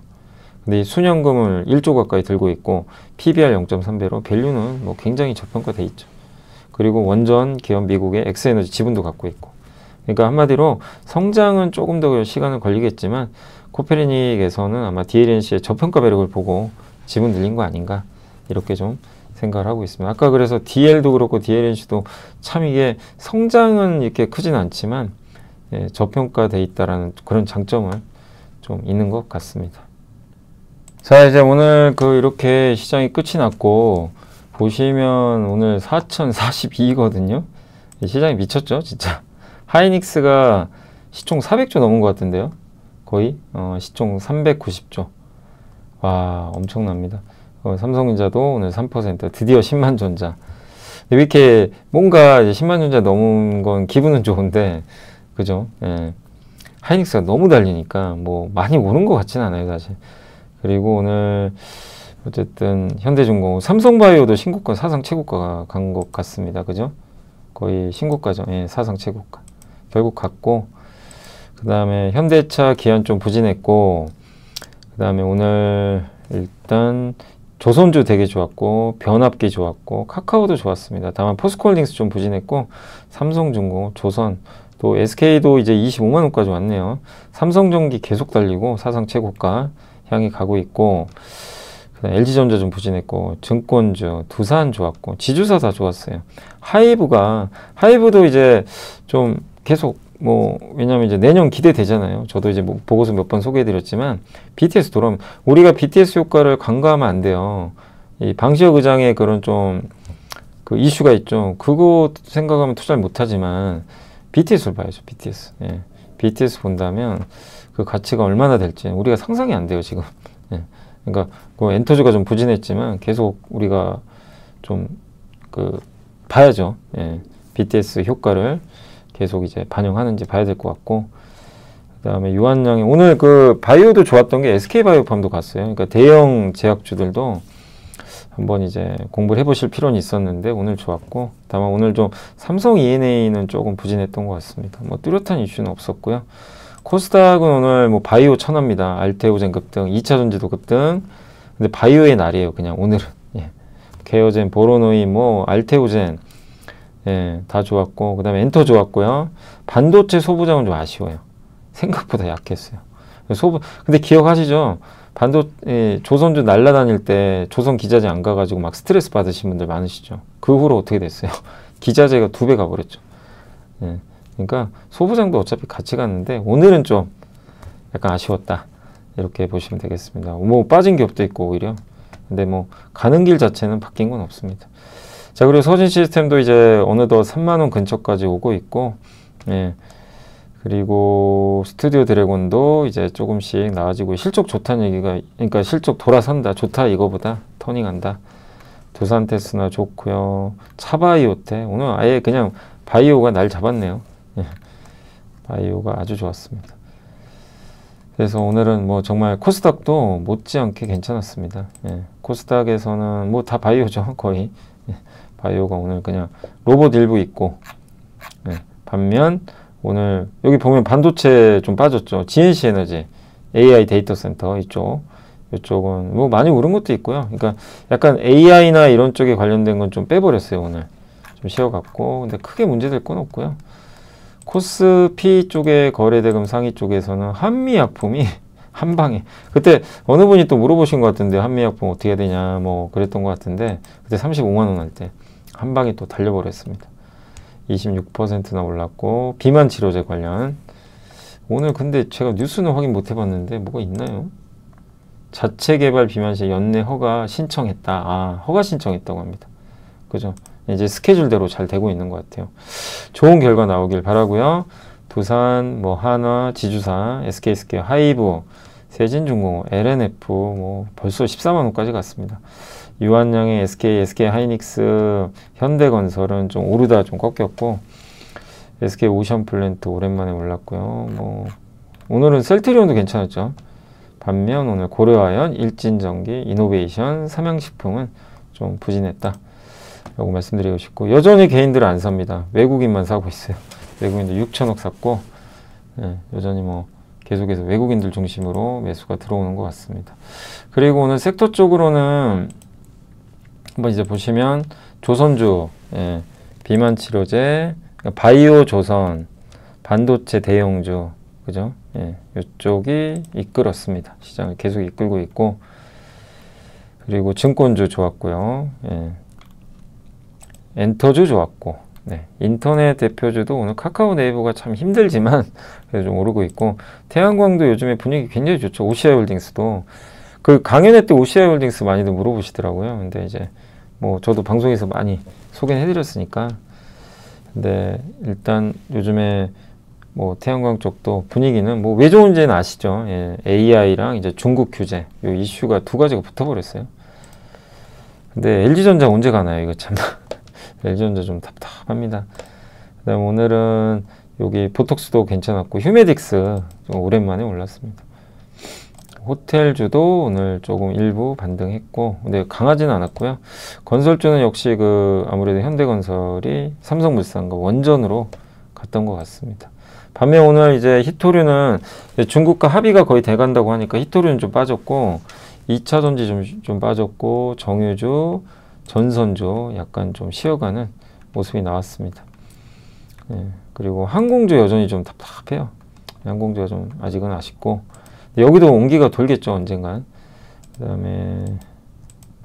근데 이 순연금을 1조 가까이 들고 있고 PBR 0.3배로 밸류는 뭐 굉장히 저평가돼 있죠. 그리고 원전 기업 미국의 엑스에너지 지분도 갖고 있고. 그러니까 한마디로 성장은 조금 더 시간은 걸리겠지만 코페르닉에서는 아마 DLNC의 저평가 배력을 보고 지분 늘린 거 아닌가 이렇게 좀 생각을 하고 있습니다. 아까 그래서 DL도 그렇고 DLNC도 참 이게 성장은 이렇게 크진 않지만 예, 저평가돼 있다라는 그런 장점을 좀 있는 것 같습니다. 자, 이제 오늘 이렇게 시장이 끝이 났고 보시면 오늘 4,042거든요. 시장이 미쳤죠, 진짜. 하이닉스가 시총 400조 넘은 것 같은데요. 거의 시총 390조. 와, 엄청납니다. 삼성전자도 오늘 3% 드디어 10만 전자. 왜 이렇게 뭔가 이제 10만 전자 넘은 건 기분은 좋은데 그죠? 예. 하이닉스가 너무 달리니까 뭐 많이 오른 것 같지는 않아요, 사실. 그리고 오늘 어쨌든 현대중공업, 삼성바이오도 신고가, 사상 최고가가 간 것 같습니다. 그죠? 거의 신고가죠. 예, 사상 최고가. 결국 갔고, 그 다음에 현대차, 기아는 좀 부진했고, 그 다음에 오늘 일단 조선주 되게 좋았고, 변압기 좋았고, 카카오도 좋았습니다. 다만 포스코홀딩스 좀 부진했고, 삼성중공업, 조선, 또 SK도 이제 25만 원까지 왔네요. 삼성전기 계속 달리고 사상 최고가 향이 가고 있고, LG전자 좀 부진했고, 증권주, 두산 좋았고, 지주사 다 좋았어요. 하이브도 이제 좀 계속 왜냐면 이제 내년 기대되잖아요. 저도 이제 보고서 몇 번 소개해드렸지만, BTS 돌아오면, 우리가 BTS 효과를 간과하면 안 돼요. 이 방시혁 의장의 그런 좀, 이슈가 있죠. 그거 생각하면 투자를 못하지만, BTS를 봐야죠, BTS. 예. BTS 본다면, 그 가치가 얼마나 될지, 우리가 상상이 안 돼요, 지금. 예. 그러니까 엔터주가 좀 부진했지만 계속 우리가 좀 봐야죠. 예. BTS 효과를 계속 이제 반영하는지 봐야 될 것 같고, 그다음에 유한양이 오늘 바이오도 좋았던 게 SK바이오팜도 갔어요. 그러니까 대형 제약주들도 한번 이제 공부를 해보실 필요는 있었는데 오늘 좋았고, 다만 오늘 좀 삼성 E&A는 조금 부진했던 것 같습니다. 뭐 뚜렷한 이슈는 없었고요. 코스닥은 오늘 바이오 천합니다. 알테오젠 급등, 2차 전지도 급등. 근데 바이오의 날이에요, 그냥 오늘은. 예. 케어젠, 보로노이, 알테오젠, 예, 다 좋았고, 그 다음에 엔터 좋았고요. 반도체 소부장은 좀 아쉬워요. 생각보다 약했어요. 근데 기억하시죠? 조선주 날라다닐 때 조선 기자재 안 가가지고 막 스트레스 받으신 분들 많으시죠? 그 후로 어떻게 됐어요? 기자재가 2배 가버렸죠. 예. 그러니까 소부장도 어차피 같이 갔는데 오늘은 좀 약간 아쉬웠다 이렇게 보시면 되겠습니다. 빠진 기업도 있고 오히려, 근데 가는 길 자체는 바뀐 건 없습니다. 자, 그리고 서진 시스템도 이제 어느덧 3만 원 근처까지 오고 있고, 예. 그리고 스튜디오 드래곤도 이제 조금씩 나아지고, 실적 좋다는 얘기가, 그러니까 실적 돌아선다, 좋다 이거보다 터닝한다. 두산테스나 좋고요. 차바이오테 오늘 아예 그냥 바이오가 날 잡았네요. 예. 바이오가 아주 좋았습니다. 그래서 오늘은 정말 코스닥도 못지않게 괜찮았습니다. 예. 코스닥에서는 다 바이오죠, 거의. 예. 바이오가 오늘 그냥 로봇 일부 있고, 예. 반면 오늘 여기 보면 반도체 좀 빠졌죠. GNC 에너지, AI 데이터 센터 이쪽은 많이 오른 것도 있고요. 그러니까 약간 AI나 이런 쪽에 관련된 건 좀 빼버렸어요. 오늘 좀 쉬어갔고, 근데 크게 문제될 건 없고요. 코스피 쪽에 거래대금 상위 쪽에서는 한미약품이 한방에, 그때 어느 분이 또 물어보신 것 같은데 한미약품 어떻게 해야 되냐 그랬던 것 같은데, 그때 35만 원 할 때 한방에 또 달려버렸습니다. 26%나 올랐고, 비만 치료제 관련 오늘 근데 제가 뉴스는 확인 못 해봤는데 뭐가 있나요? 자체 개발 비만시 연내 허가 신청했다. 허가 신청했다고 합니다. 그죠? 이제 스케줄대로 잘 되고 있는 것 같아요. 좋은 결과 나오길 바라고요. 두산, 한화, 지주사, SK스퀘어, 하이브, 세진중공업, LNF 벌써 14만 원까지 갔습니다. 유한양의 SK 하이닉스, 현대건설은 좀 오르다 좀 꺾였고, SK 오션플랜트 오랜만에 올랐고요. 뭐 오늘은 셀트리온도 괜찮았죠. 반면 오늘 고려아연, 일진전기, 이노베이션, 삼양식품은 좀 부진했다 라고 말씀드리고 싶고, 여전히 개인들은 안 삽니다. 외국인만 사고 있어요. 외국인들 6천억 샀고, 예, 여전히 뭐 계속해서 외국인들 중심으로 매수가 들어오는 것 같습니다. 그리고 오늘 섹터 쪽으로는 한번 이제 보시면 조선주, 예, 비만 치료제, 바이오 조선, 반도체 대형주, 그죠? 예, 이쪽이 이끌었습니다. 시장을 계속 이끌고 있고, 그리고 증권주 좋았고요. 예, 엔터주 좋았고, 네, 인터넷 대표주도 오늘 카카오 네이버가 참 힘들지만 그래도 좀 오르고 있고, 태양광도 요즘에 분위기 굉장히 좋죠. OCI홀딩스도 그 강연회 때 OCI홀딩스 많이들 물어보시더라고요. 근데 이제 뭐 저도 방송에서 많이 소개해드렸으니까. 근데 일단 요즘에 뭐 태양광 쪽도 분위기는 뭐 왜 좋은지는 아시죠? 예, AI랑 이제 중국 규제 요 이슈가 두 가지가 붙어버렸어요. 근데 LG전자 언제 가나요? 이거 참 LG전자 좀 답답합니다. 그다음 오늘은 여기 보톡스도 괜찮았고 휴메딕스 좀 오랜만에 올랐습니다. 호텔주도 오늘 조금 일부 반등했고, 근데 강하지는 않았고요. 건설주는 역시 그 아무래도 현대건설이 삼성물산과 원전으로 갔던 것 같습니다. 반면 오늘 이제 히토류는 중국과 합의가 거의 돼간다고 하니까 히토류는 좀 빠졌고, 2차전지 좀 빠졌고, 정유주, 전선주 약간 좀 쉬어가는 모습이 나왔습니다. 예, 그리고 항공주 여전히 좀 답답해요. 항공주가 좀 아직은 아쉽고, 여기도 온기가 돌겠죠, 언젠간. 그 다음에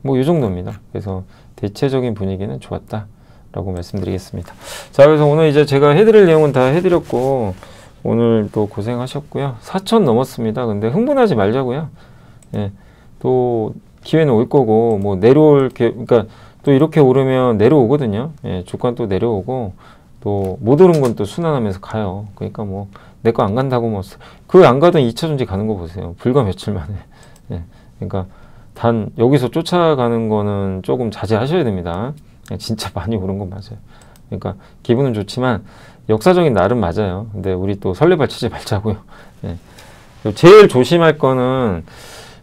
뭐 이 정도입니다. 그래서 대체적인 분위기는 좋았다 라고 말씀드리겠습니다. 자, 그래서 오늘 이제 제가 해드릴 내용은 다 해드렸고, 오늘 또 고생하셨고요. 4천 넘었습니다. 근데 흥분하지 말자고요. 예, 또 기회는 올 거고, 뭐 내려올 그러니까 또 이렇게 오르면 내려오거든요. 예, 주가 또 내려오고, 또 못 오른 건 또 순환하면서 가요. 그러니까 뭐 내 거 안 간다고 뭐 그 안 가던 2차전지 가는 거 보세요. 불과 며칠 만에. 예, 그러니까 단 여기서 쫓아가는 거는 조금 자제하셔야 됩니다. 진짜 많이 오른 건 맞아요. 그러니까 기분은 좋지만 역사적인 날은 맞아요. 근데 우리 또 설레발 치지 말자고요. 예. 제일 조심할 거는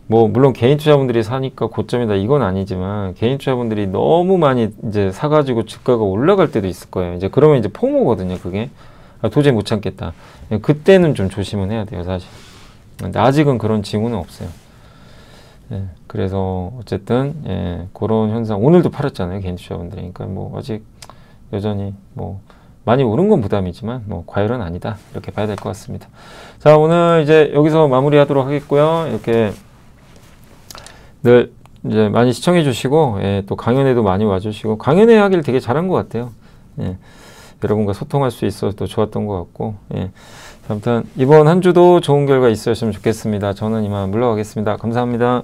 뭐 물론 개인 투자분들이 사니까 고점이다 이건 아니지만, 개인 투자분들이 너무 많이 이제 사가지고 주가가 올라갈 때도 있을 거예요. 이제 그러면 이제 포모거든요. 그게 도저히 못 참겠다. 그때는 좀 조심은 해야 돼요, 사실. 근데 아직은 그런 징후는 없어요. 예, 그래서 어쨌든 예, 그런 현상, 오늘도 팔았잖아요, 개인 투자분들이. 그러니까 뭐 아직 여전히 뭐 많이 오른 건 부담이지만 뭐 과열은 아니다 이렇게 봐야 될 것 같습니다. 자, 오늘 이제 여기서 마무리하도록 하겠고요. 이렇게 늘 이제 많이 시청해 주시고, 예, 또 강연회도 많이 와주시고, 강연회 하기를 되게 잘한 것 같아요. 예, 여러분과 소통할 수 있어서 또 좋았던 것 같고, 예, 아무튼 이번 한 주도 좋은 결과 있으셨으면 좋겠습니다. 저는 이만 물러가겠습니다. 감사합니다.